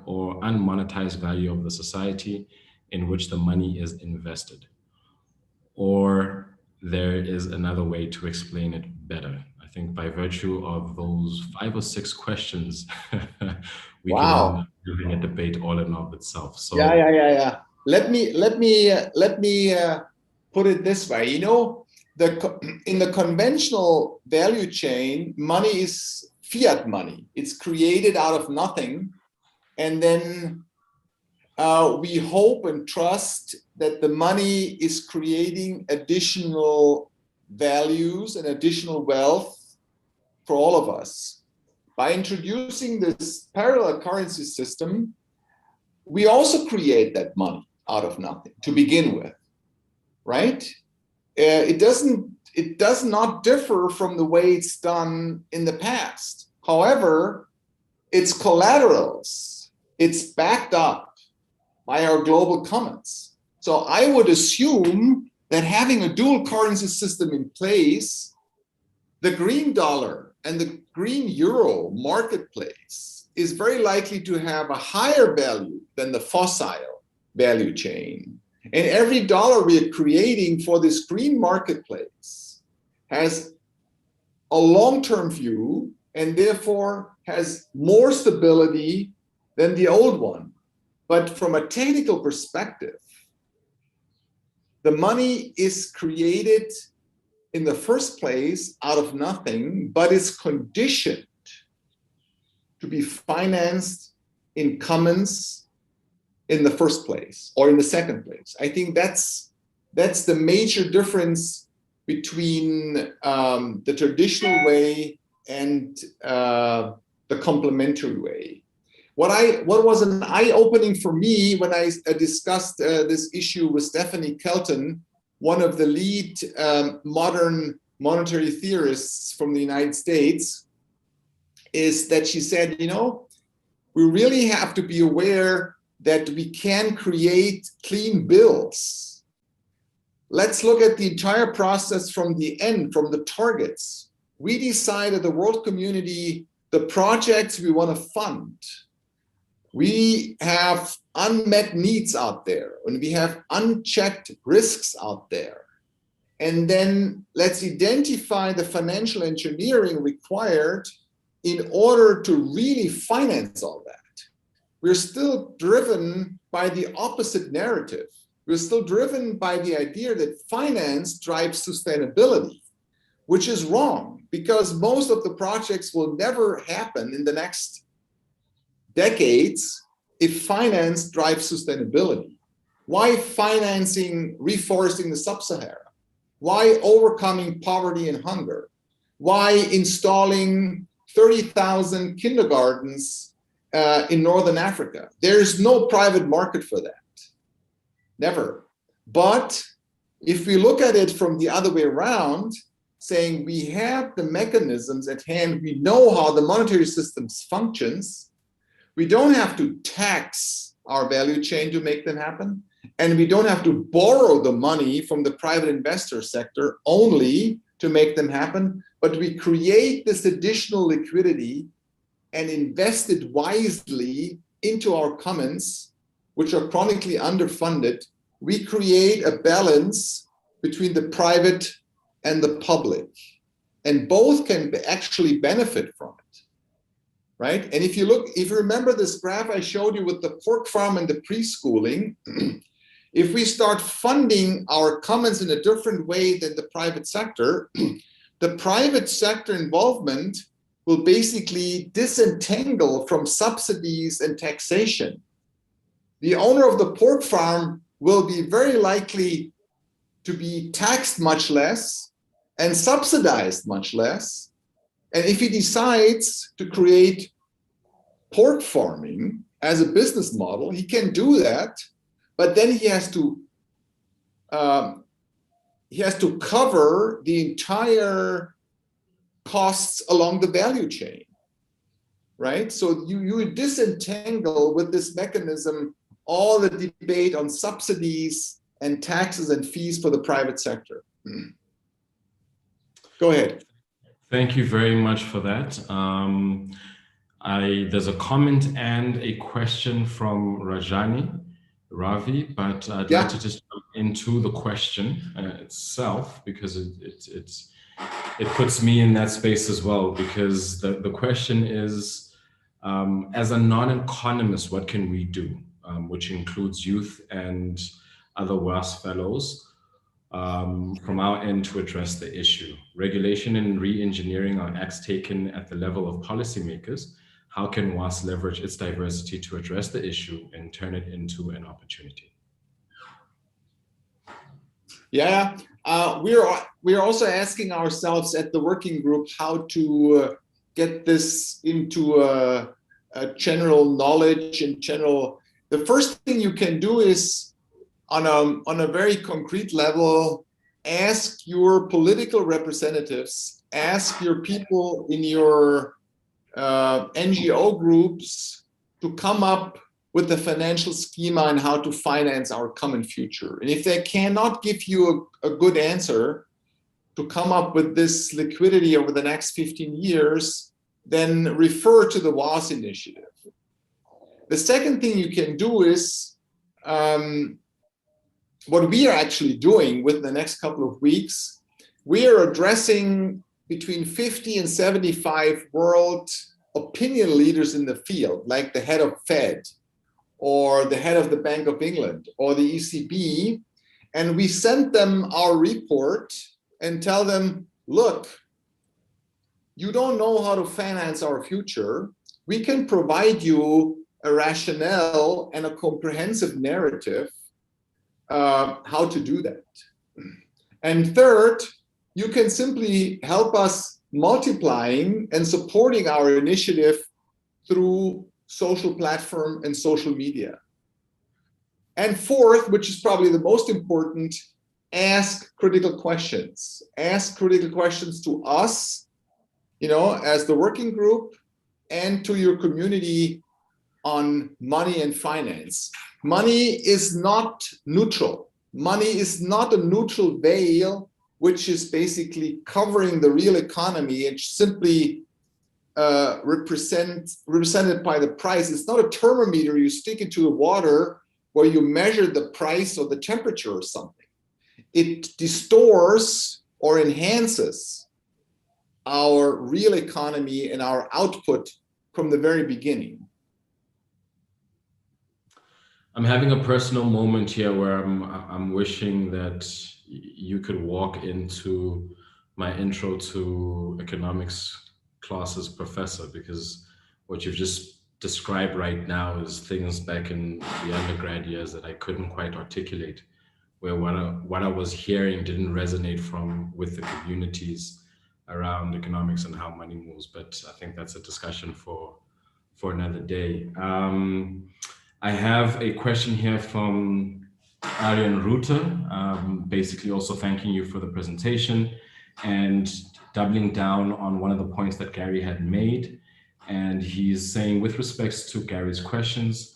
or unmonetized value of the society in which the money is invested? Or there is another way to explain it better? I think by virtue of those 5 or 6 questions, we can end up having a debate all in of itself. So Let me put it this way. You know, in the conventional value chain, money is fiat money. It's created out of nothing, and then we hope and trust that the money is creating additional values and additional wealth for all of us. By introducing this parallel currency system, we also create that money out of nothing to begin with, right? It does not differ from the way it's done in the past. However, its collaterals, it's backed up by our global commons. So I would assume that having a dual currency system in place, the green dollar and the green euro marketplace is very likely to have a higher value than the fossil value chain. And every dollar we are creating for this green marketplace has a long-term view and therefore has more stability than the old one. But from a technical perspective, the money is created in the first place out of nothing, but is conditioned to be financed in commons in the first place or in the second place. I think that's the major difference between the traditional way and the complementary way. What was an eye-opening for me when I discussed this issue with Stephanie Kelton, one of the lead modern monetary theorists from the United States, is that she said, you know, we really have to be aware that we can create clean bills. Let's look at the entire process from the end, from the targets. We decide at the world community the projects we want to fund. We have unmet needs out there, and we have unchecked risks out there. And then let's identify the financial engineering required in order to really finance all that. We're still driven by the opposite narrative. We're still driven by the idea that finance drives sustainability, which is wrong because most of the projects will never happen in the next decades if finance drives sustainability. Why financing reforesting the sub-Sahara? Why overcoming poverty and hunger? Why installing 30,000 kindergartens in Northern Africa? There's no private market for that. Never. But if we look at it from the other way around, saying we have the mechanisms at hand, we know how the monetary system functions, We don't have to tax our value chain to make them happen. And we don't have to borrow the money from the private investor sector only to make them happen, but we create this additional liquidity and invest it wisely into our commons, which are chronically underfunded. We create a balance between the private and the public, and both can actually benefit from it, right? And if you remember this graph I showed you with the pork farm and the preschooling, if we start funding our commons in a different way than the private sector, the private sector involvement will basically disentangle from subsidies and taxation. The owner of the pork farm will be very likely to be taxed much less and subsidized much less. And if he decides to create pork farming as a business model, he can do that, but then he has to cover the entire costs along the value chain, right? So you disentangle with this mechanism all the debate on subsidies and taxes and fees for the private sector. Go ahead. Thank you very much for that. There's a comment and a question from Ravi, but I'd like to just jump into the question itself, because it puts me in that space as well, because the question is, as a non-economist, what can we do? Which includes youth and other WAAS fellows, from our end to address the issue. Regulation and re-engineering are acts taken at the level of policymakers. How can WAAS leverage its diversity to address the issue and turn it into an opportunity? Yeah, we are also asking ourselves at the working group how to get this into a general knowledge and general. The first thing you can do is, on a very concrete level, ask your political representatives, ask your people in your NGO groups to come up with the financial schema and how to finance our common future. And if they cannot give you a good answer to come up with this liquidity over the next 15 years, then refer to the WAAS initiative. The second thing you can do is, what we are actually doing with the next couple of weeks, we are addressing between 50 and 75 world opinion leaders in the field, like the head of Fed or the head of the Bank of England or the ECB. And we send them our report and tell them, look, you don't know how to finance our future. We can provide you a rationale and a comprehensive narrative how to do that. And third, you can simply help us multiplying and supporting our initiative through social platform and social media. And fourth, which is probably the most important, ask critical questions. Ask critical questions to us, as the working group, and to your community on money and finance. Money is not neutral. Money is not a neutral veil, which is basically covering the real economy and simply represented by the price. It's not a thermometer you stick into the water where you measure the price or the temperature or something. It distorts or enhances our real economy and our output from the very beginning. I'm having a personal moment here where I'm wishing that you could walk into my intro to economics classes professor, because what you've just described right now is things back in the undergrad years that I couldn't quite articulate, where what I was hearing didn't resonate with the communities around economics and how money moves. But I think that's a discussion for another day. I have a question here from Arjen Reuter, basically also thanking you for the presentation and doubling down on one of the points that Gary had made. And he's saying, with respects to Gary's questions,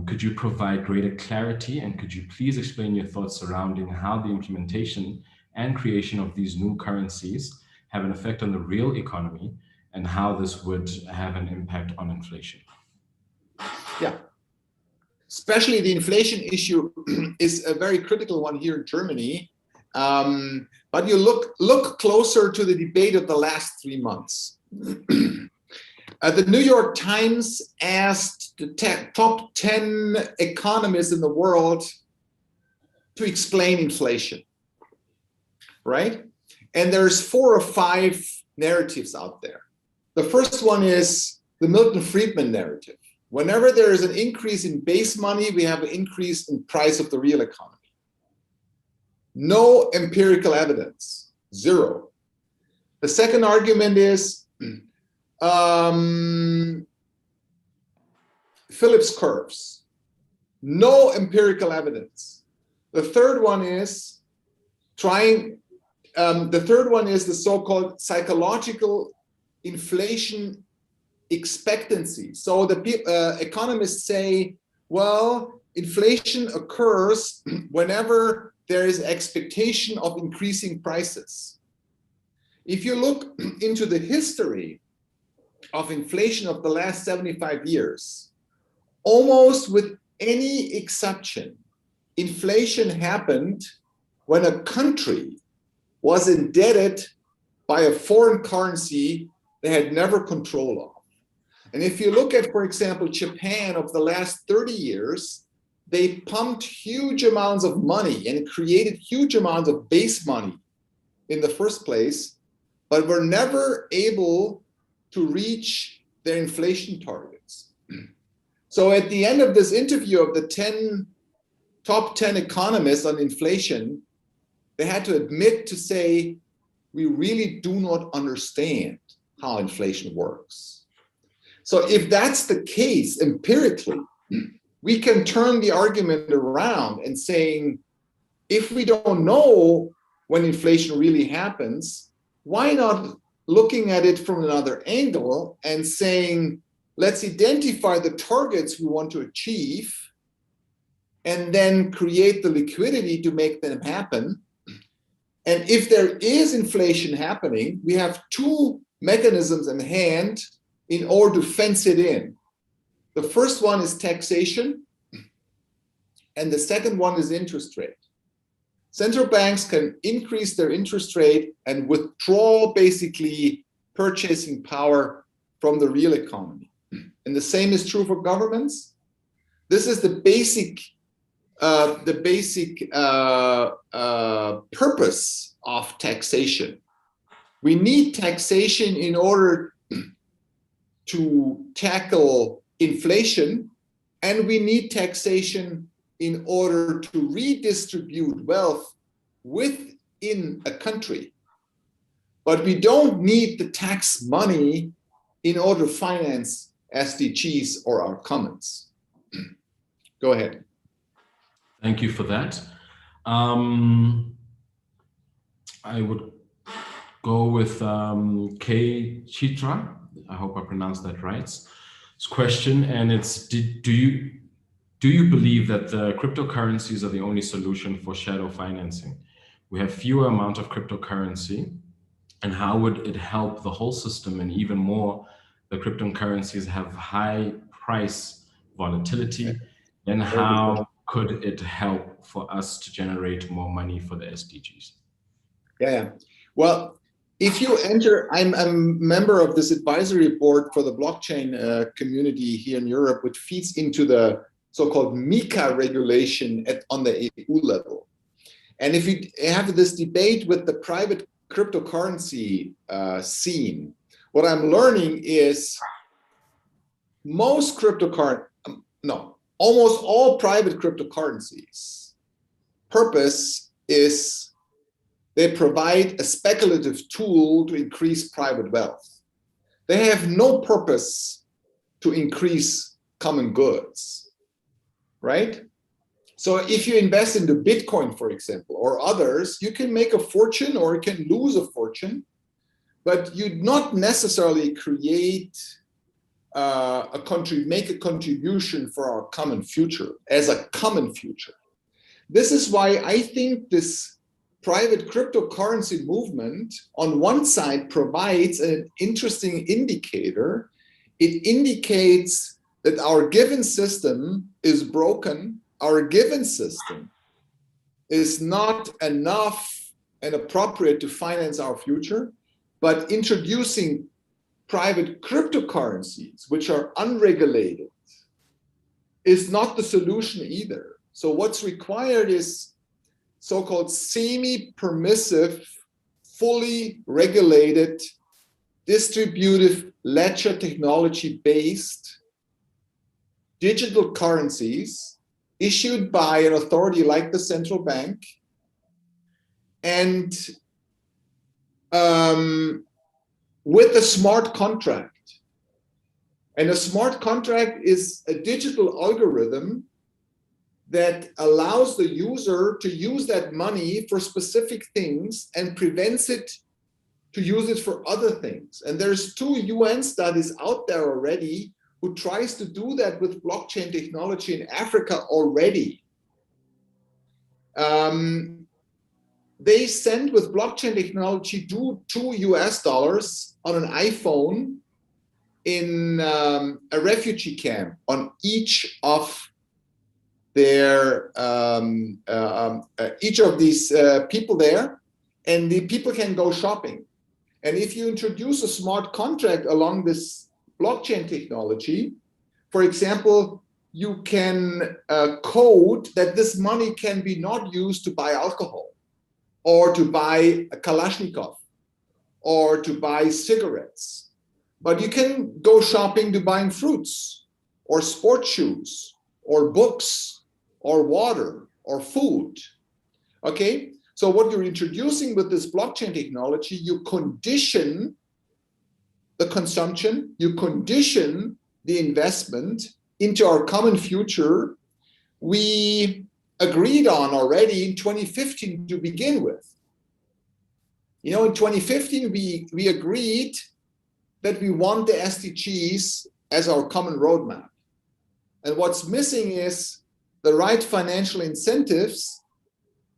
could you provide greater clarity, and could you please explain your thoughts surrounding how the implementation and creation of these new currencies have an effect on the real economy, and how this would have an impact on inflation? Yeah. Especially the inflation issue is a very critical one here in Germany. But you look closer to the debate of the last 3 months. The New York Times asked the top 10 economists in the world to explain inflation, right? And there's 4 or 5 narratives out there. The first one is the Milton Friedman narrative. Whenever there is an increase in base money, we have an increase in price of the real economy. No empirical evidence, 0. The second argument is Phillips curves, no empirical evidence. The third one is the so-called psychological inflation expectancy. So the economists say, well, inflation occurs whenever there is expectation of increasing prices. If you look into the history of inflation of the last 75 years, almost with any exception, inflation happened when a country was indebted by a foreign currency they had never control of. And if you look at, for example, Japan of the last 30 years, they pumped huge amounts of money and created huge amounts of base money in the first place, but were never able to reach their inflation targets. So at the end of this interview of the top 10 economists on inflation, they had to admit to say, we really do not understand how inflation works. So if that's the case empirically, we can turn the argument around and saying, if we don't know when inflation really happens, why not looking at it from another angle and saying, let's identify the targets we want to achieve and then create the liquidity to make them happen. And if there is inflation happening, we have 2 mechanisms in hand in order to fence it in. The first one is taxation, and the second one is interest rate. Central banks can increase their interest rate and withdraw basically purchasing power from the real economy. And the same is true for governments. This is the basic purpose of taxation. We need taxation in order to tackle inflation, and we need taxation in order to redistribute wealth within a country. But we don't need the tax money in order to finance SDGs or our commons. Go ahead. Thank you for that. I would go with K. Chitra. I hope I pronounced that right. It's question, and it's, do you believe that the cryptocurrencies are the only solution for shadow financing? We have fewer amount of cryptocurrency, and how would it help the whole system? And even more, the cryptocurrencies have high price volatility. And how could it help for us to generate more money for the SDGs? Yeah. Well, if you enter, I'm a member of this advisory board for the blockchain community here in Europe, which feeds into the so-called MiCA regulation on the EU level. And if you have this debate with the private cryptocurrency scene, what I'm learning is almost all private cryptocurrencies purpose is they provide a speculative tool to increase private wealth. They have no purpose to increase common goods, right? So if you invest into Bitcoin, for example, or others, you can make a fortune or you can lose a fortune. but you'd not necessarily make a contribution for our common future as a common future. This is why I think this private cryptocurrency movement on one side provides an interesting indicator. It indicates that our given system is broken. Our given system is not enough and appropriate to finance our future, but introducing private cryptocurrencies, which are unregulated, is not the solution either. So what's required is so-called semi-permissive, fully regulated, distributive ledger technology-based digital currencies issued by an authority like the central bank, and with a smart contract. And a smart contract is a digital algorithm that allows the user to use that money for specific things and prevents it to use it for other things. And there's 2 UN studies out there already who tries to do that with blockchain technology in Africa already. They send with blockchain technology $2 on an iPhone in a refugee camp on each of their each of these people there, and the people can go shopping. And if you introduce a smart contract along this blockchain technology, for example, you can code that this money can be not used to buy alcohol, or to buy a Kalashnikov, or to buy cigarettes, but you can go shopping to buying fruits, or sports shoes, or books, or water, or food. Okay, so what you're introducing with this blockchain technology, you condition the consumption, you condition the investment into our common future we agreed on already in 2015 to begin with. You know, in 2015, we agreed that we want the SDGs as our common roadmap. And what's missing is the right financial incentives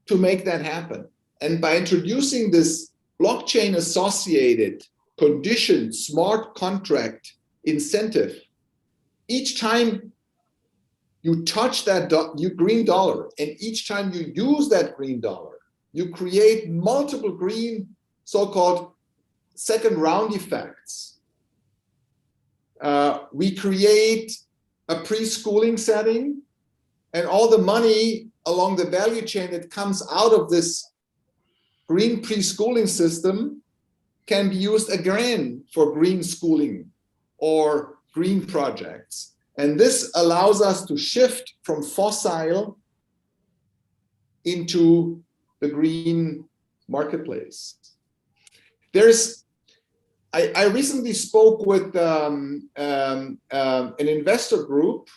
to make that happen. And by introducing this blockchain associated conditioned smart contract incentive, each time you touch that green dollar, and each time you use that green dollar, you create multiple green so-called second round effects. We create a preschooling setting, and all the money along the value chain that comes out of this green preschooling system can be used again for green schooling or green projects. And this allows us to shift from fossil into the green marketplace. I recently spoke with an investor group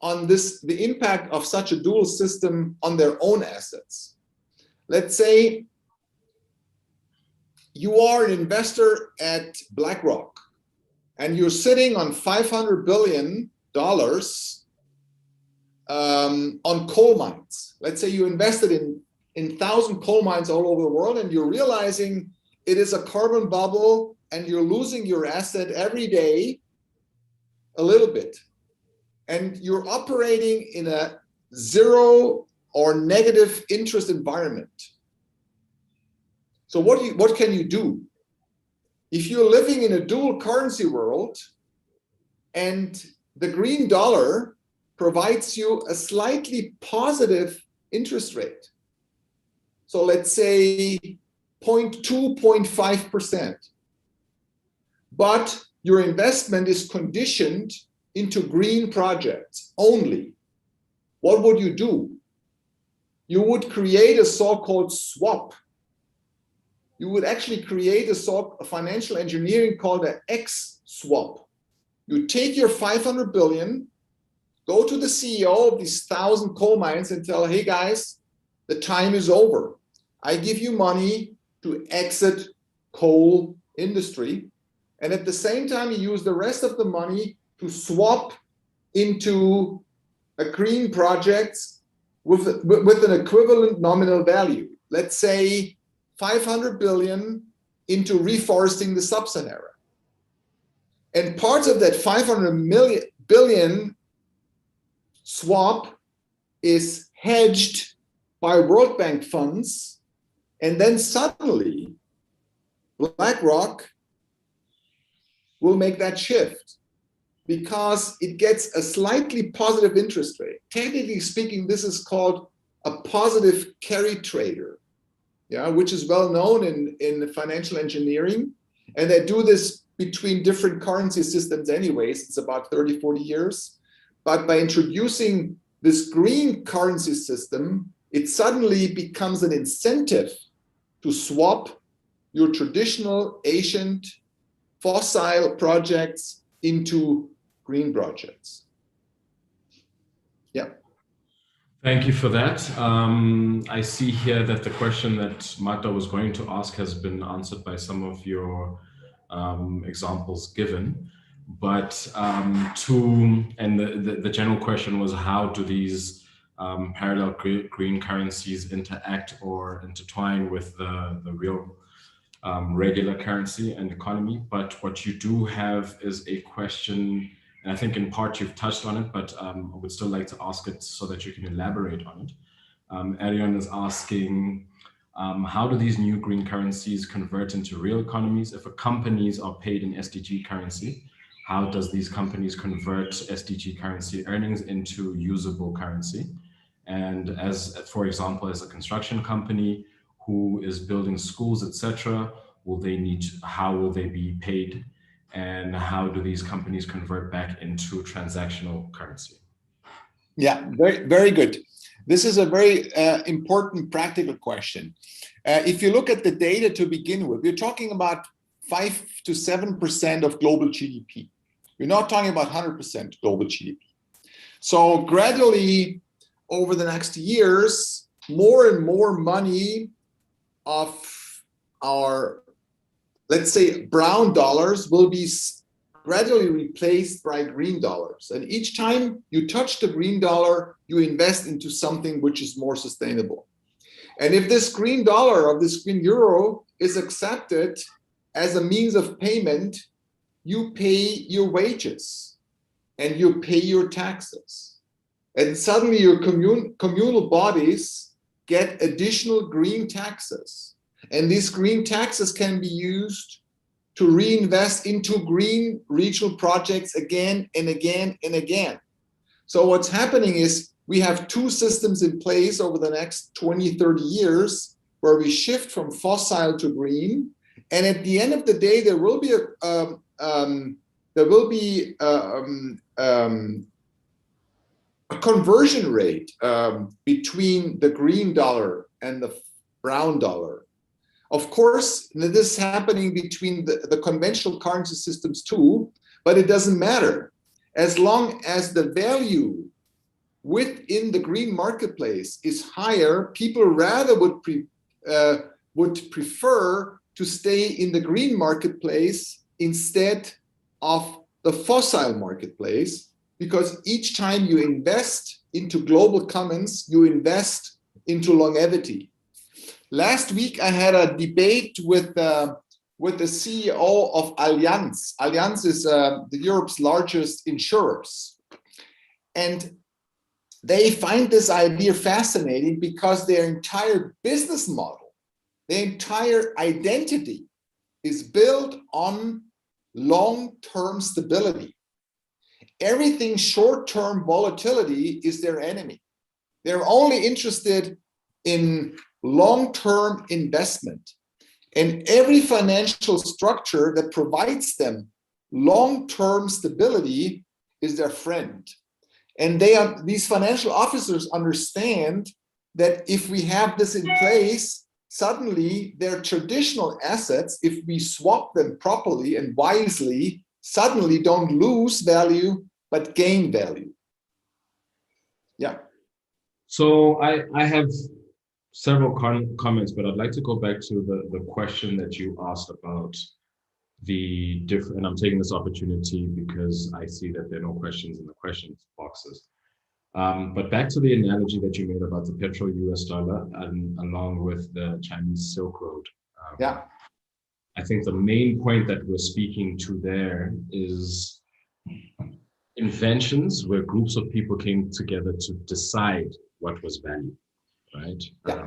on the impact of such a dual system on their own assets. Let's say you are an investor at BlackRock and you're sitting on $500 billion on coal mines. Let's say you invested in 1,000 coal mines all over the world, and you're realizing it is a carbon bubble and you're losing your asset every day a little bit. And you're operating in a zero or negative interest environment. So what can you do? If you're living in a dual currency world and the green dollar provides you a slightly positive interest rate, so let's say 0.2, 0.5%, but your investment is conditioned into green projects only, what would you do? You would create a so-called swap. You would actually create a financial engineering called an X swap. You take your 500 billion, go to the CEO of these 1,000 coal mines and tell, hey guys, the time is over. I give you money to exit coal industry. And at the same time, you use the rest of the money to swap into a green projects with an equivalent nominal value. Let's say 500 billion into reforesting the sub-Sahara. And parts of that 500 billion swap is hedged by World Bank funds. And then suddenly BlackRock will make that shift because it gets a slightly positive interest rate. Technically speaking, this is called a positive carry trader, yeah, which is well known in financial engineering. And they do this between different currency systems anyways. It's about 30, 40 years. But by introducing this green currency system, it suddenly becomes an incentive to swap your traditional ancient fossil projects into green projects. Yeah. Thank you for that. I see here that the question that Marta was going to ask has been answered by some of your examples given. But the general question was, how do these parallel green currencies interact or intertwine with the real regular currency and economy? But what you do have is a question, and I think in part you've touched on it, but I would still like to ask it so that you can elaborate on it. Arion is asking, how do these new green currencies convert into real economies? If companies are paid in SDG currency, how does these companies convert SDG currency earnings into usable currency? And as, for example, as a construction company who is building schools, etc., how will they be paid? And how do these companies convert back into transactional currency? Yeah, very, very good. This is a very important practical question. If you look at the data to begin with, we're talking about 5 to 7% of global GDP. We're not talking about 100% global GDP. So gradually, over the next years, more and more money of our, let's say, brown dollars will be gradually replaced by green dollars. And each time you touch the green dollar, you invest into something which is more sustainable. And if this green dollar or this green euro is accepted as a means of payment, you pay your wages and you pay your taxes. And suddenly your communal bodies get additional green taxes. And these green taxes can be used to reinvest into green regional projects again and again and again. So what's happening is we have two systems in place over the next 20, 30 years where we shift from fossil to green. And at the end of the day, there will be a conversion rate between the green dollar and the brown dollar. Of course, this is happening between the conventional currency systems too, but it doesn't matter. As long as the value within the green marketplace is higher, people rather would prefer to stay in the green marketplace instead of the fossil marketplace, because each time you invest into global commons, you invest into longevity. Last week, I had a debate with the CEO of Allianz. Allianz is Europe's largest insurers. And they find this idea fascinating because their entire business model, their entire identity is built on long-term stability. Everything short-term volatility is their enemy. They're only interested in long-term investment. And every financial structure that provides them long-term stability is their friend. And these financial officers understand that if we have this in place, suddenly their traditional assets, if we swap them properly and wisely, suddenly don't lose value, but gain value. Yeah. So I have several comments, but I'd like to go back to the question that you asked about the different, and I'm taking this opportunity because I see that there are no questions in the questions boxes. But back to the analogy that you made about the petro US dollar and along with the Chinese Silk Road. Yeah. I think the main point that we're speaking to there is inventions where groups of people came together to decide what was value, right? Yeah.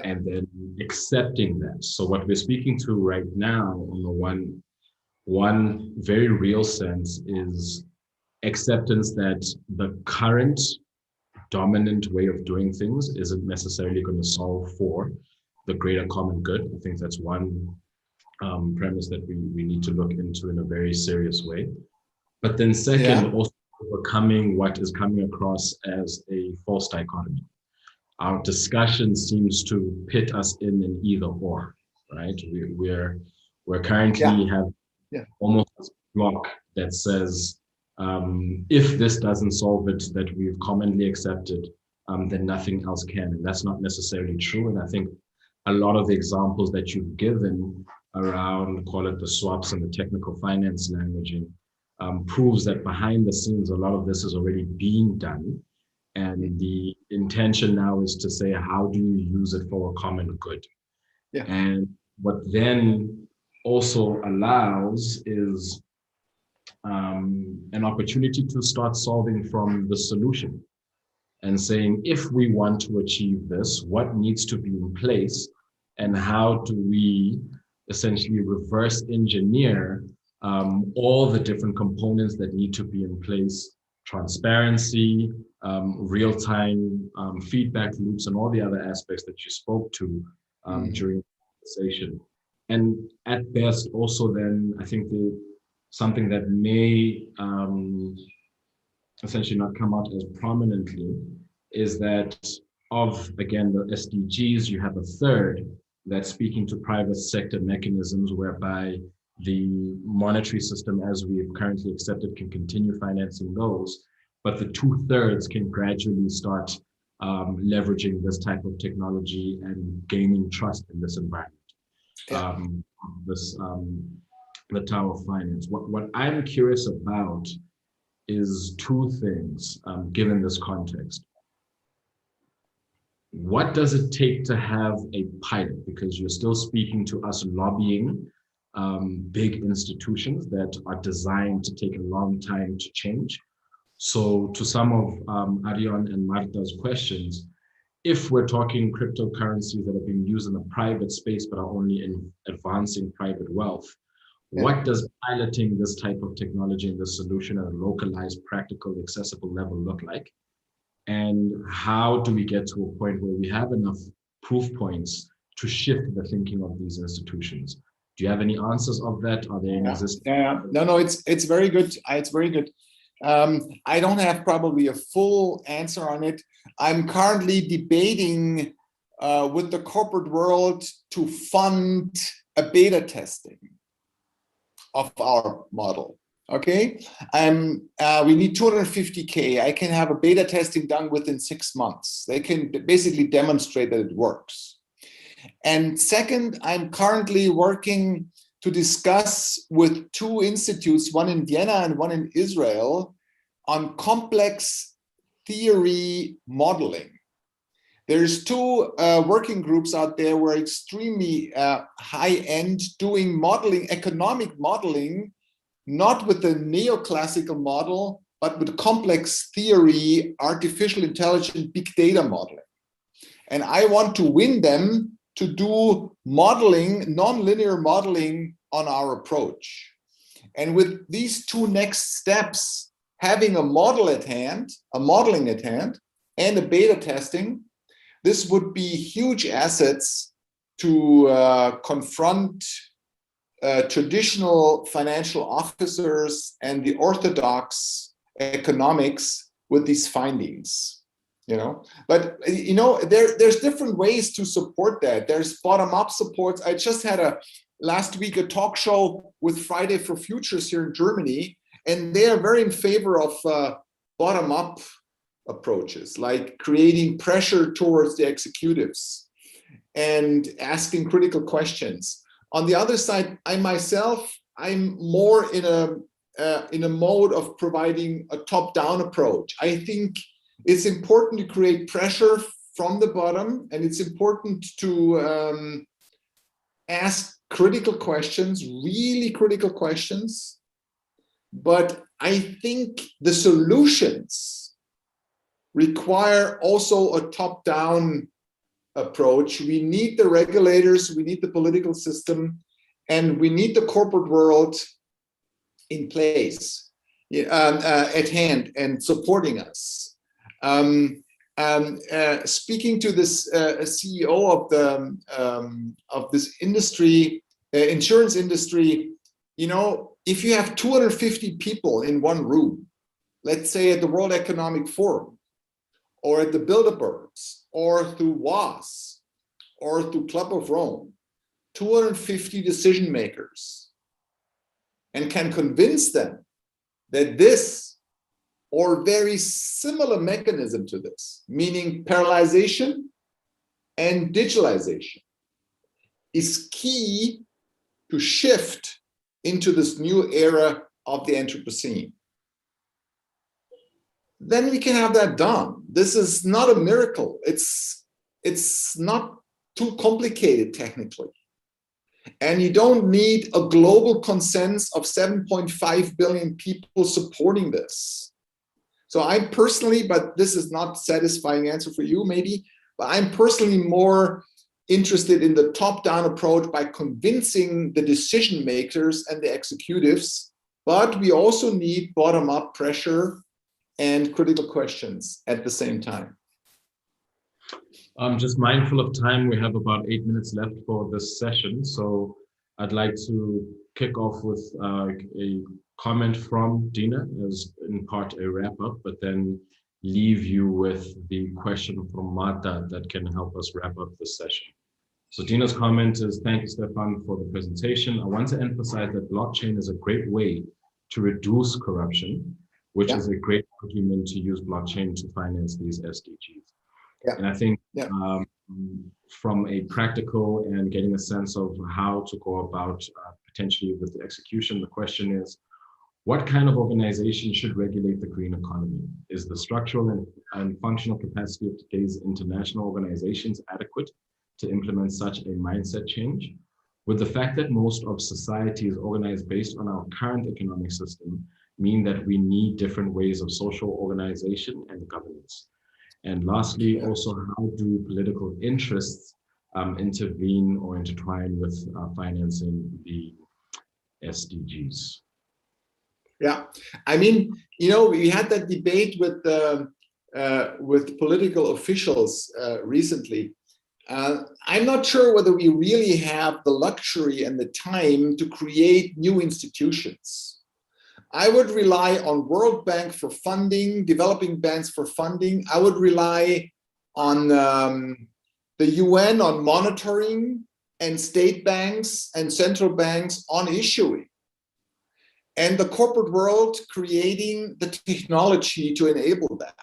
And then accepting that. So what we're speaking to right now on the one very real sense is acceptance that the current dominant way of doing things isn't necessarily going to solve for the greater common good. I think that's one premise that we need to look into in a very serious way. But then second, also overcoming what is coming across as a false dichotomy. Our discussion seems to pit us in an either or, right? We're currently have almost a block that says, if this doesn't solve it that we've commonly accepted, then nothing else can. And that's not necessarily true. And I think a lot of the examples that you've given around, call it the swaps and the technical finance languaging, proves that behind the scenes, a lot of this is already being done. And the intention now is to say, how do you use it for a common good? Yeah. And what then also allows is an opportunity to start solving from the solution and saying, if we want to achieve this, what needs to be in place and how do we essentially reverse engineer all the different components that need to be in place: transparency, real-time feedback loops, and all the other aspects that you spoke to during the conversation. And at best, also then, I think something that may essentially not come out as prominently is that of, again, the SDGs, you have a third that's speaking to private sector mechanisms whereby the monetary system as we've currently accepted can continue financing those, but the 2/3 can gradually start leveraging this type of technology and gaining trust in this environment. The TAO of Finance. What I'm curious about is two things, given this context. What does it take to have a pilot? Because you're still speaking to us lobbying big institutions that are designed to take a long time to change. So to some of Arion and Marta's questions, if we're talking cryptocurrencies that are being used in the private space but are only in advancing private wealth, what does piloting this type of technology and this solution at a localized, practical, accessible level look like? And how do we get to a point where we have enough proof points to shift the thinking of these institutions? Do you have any answers of that? Are they in existence? No, it's very good. It's very good. I don't have probably a full answer on it. I'm currently debating with the corporate world to fund a beta testing of our model. Okay, we need 250K. I can have a beta testing done within 6 months. They can basically demonstrate that it works. And second, I'm currently working to discuss with 2 institutes, one in Vienna and one in Israel, on complex theory modeling. There's 2 working groups out there who are extremely high-end doing modeling, economic modeling, not with the neoclassical model, but with complex theory, artificial intelligence, big data modeling. And I want to win them to do modeling, nonlinear modeling on our approach. And with these 2 next steps, having a model at hand, a modeling at hand, and a beta testing, this would be huge assets to confront traditional financial officers and the orthodox economics with these findings, But there's different ways to support that. There's bottom-up supports. I just had last week a talk show with Friday for Futures here in Germany, and they are very in favor of bottom-up approaches, like creating pressure towards the executives and asking critical questions. On the other side, I'm more in a mode of providing a top-down approach. I think it's important to create pressure from the bottom, and it's important to ask critical questions, really critical questions. But I think the solutions require also a top-down approach. We need the regulators, we need the political system, and we need the corporate world in place, at hand and supporting us. Speaking to this CEO of this industry, insurance industry, if you have 250 people in one room, let's say at the World Economic Forum, or at the Bilderbergs, or through WAAS, or through Club of Rome, 250 decision makers, and can convince them that this or very similar mechanism to this, meaning parallelization and digitalization, is key to shift into this new era of the Anthropocene. Then we can have that done. This is not a miracle. It's not too complicated technically. And you don't need a global consensus of 7.5 billion people supporting this. So I'm personally, but this is not a satisfying answer for you maybe, but I'm personally more interested in the top-down approach by convincing the decision makers and the executives, but we also need bottom-up pressure and critical questions at the same time. I'm just mindful of time. We have about 8 minutes left for this session. So I'd like to kick off with a comment from Dina as in part a wrap up, but then leave you with the question from Marta that can help us wrap up this session. So Dina's comment is, thank you, Stefan, for the presentation. I want to emphasize that blockchain is a great way to reduce corruption, which is a great argument to use blockchain to finance these SDGs. And I think from a practical and getting a sense of how to go about potentially with the execution, the question is, what kind of organization should regulate the green economy? Is the structural and functional capacity of today's international organizations adequate to implement such a mindset change? Would the fact that most of society is organized based on our current economic system mean that we need different ways of social organization and governance? And lastly, also, how do political interests intervene or intertwine with financing the SDGs? Yeah, I mean, we had that debate with political officials recently. I'm not sure whether we really have the luxury and the time to create new institutions. I would rely on World Bank for funding, developing banks for funding. I would rely on the UN on monitoring, and state banks and central banks on issuing. And the corporate world creating the technology to enable that.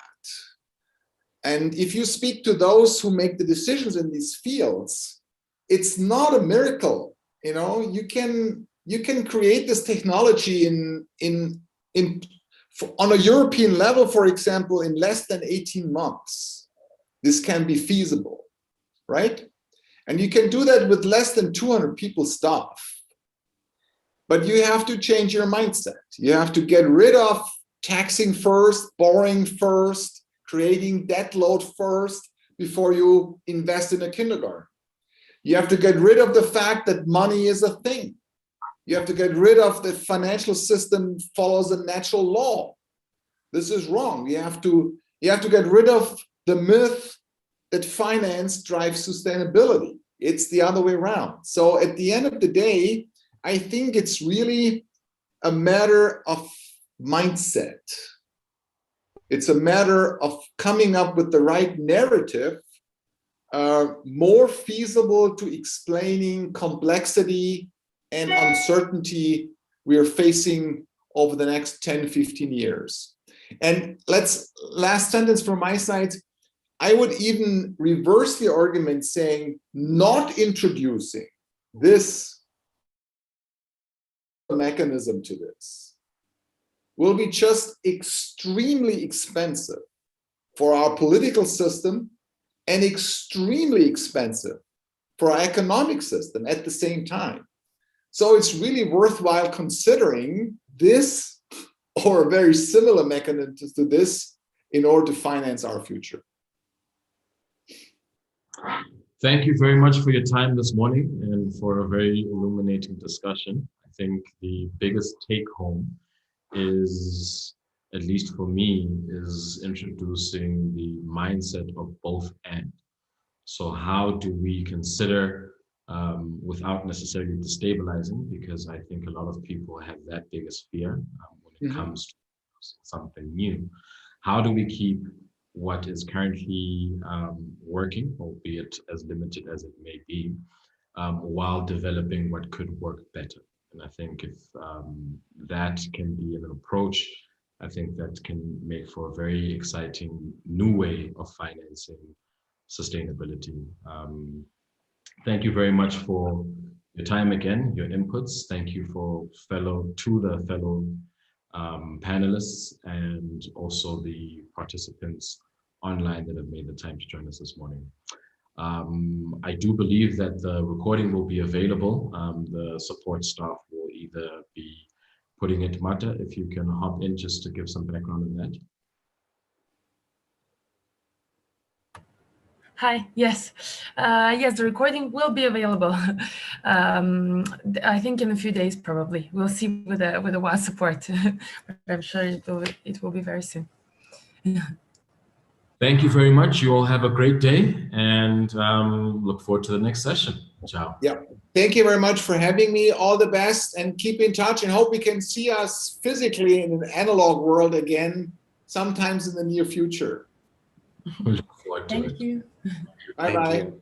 And if you speak to those who make the decisions in these fields, it's not a miracle. You can create this technology on a European level, for example, in less than 18 months. This can be feasible, right? And you can do that with less than 200 people staff. But you have to change your mindset. You have to get rid of taxing first, borrowing first, creating debt load first before you invest in a kindergarten. You have to get rid of the fact that money is a thing. You have to get rid of the financial system follows a natural law. This is wrong. You have to get rid of the myth that finance drives sustainability. It's the other way around. So at the end of the day, I think it's really a matter of mindset. It's a matter of coming up with the right narrative, more feasible to explaining complexity and uncertainty we are facing over the next 10, 15 years. And last sentence from my side, I would even reverse the argument saying not introducing this mechanism to this will be just extremely expensive for our political system and extremely expensive for our economic system at the same time. So it's really worthwhile considering this or a very similar mechanism to this in order to finance our future. Thank you very much for your time this morning and for a very illuminating discussion. I think the biggest take home is, at least for me, is introducing the mindset of both and. So how do we consider, without necessarily destabilizing, because I think a lot of people have that biggest fear when it comes to something new. How do we keep what is currently working, albeit as limited as it may be, while developing what could work better? And I think if that can be an approach, I think that can make for a very exciting new way of financing sustainability. Thank you very much for your time again, your inputs. Thank you to the fellow panelists and also the participants online that have made the time to join us this morning. I do believe that the recording will be available. The support staff will either be putting it, Marta, if you can hop in just to give some background on that. Hi, yes. Yes, the recording will be available. I think in a few days, probably. We'll see with the WAAS support, but I'm sure it will be very soon. Thank you very much. You all have a great day and look forward to the next session. Ciao. Yeah. Thank you very much for having me. All the best and keep in touch and hope we can see us physically in an analog world again, sometimes in the near future. We look forward to it. Thank you. Bye-bye.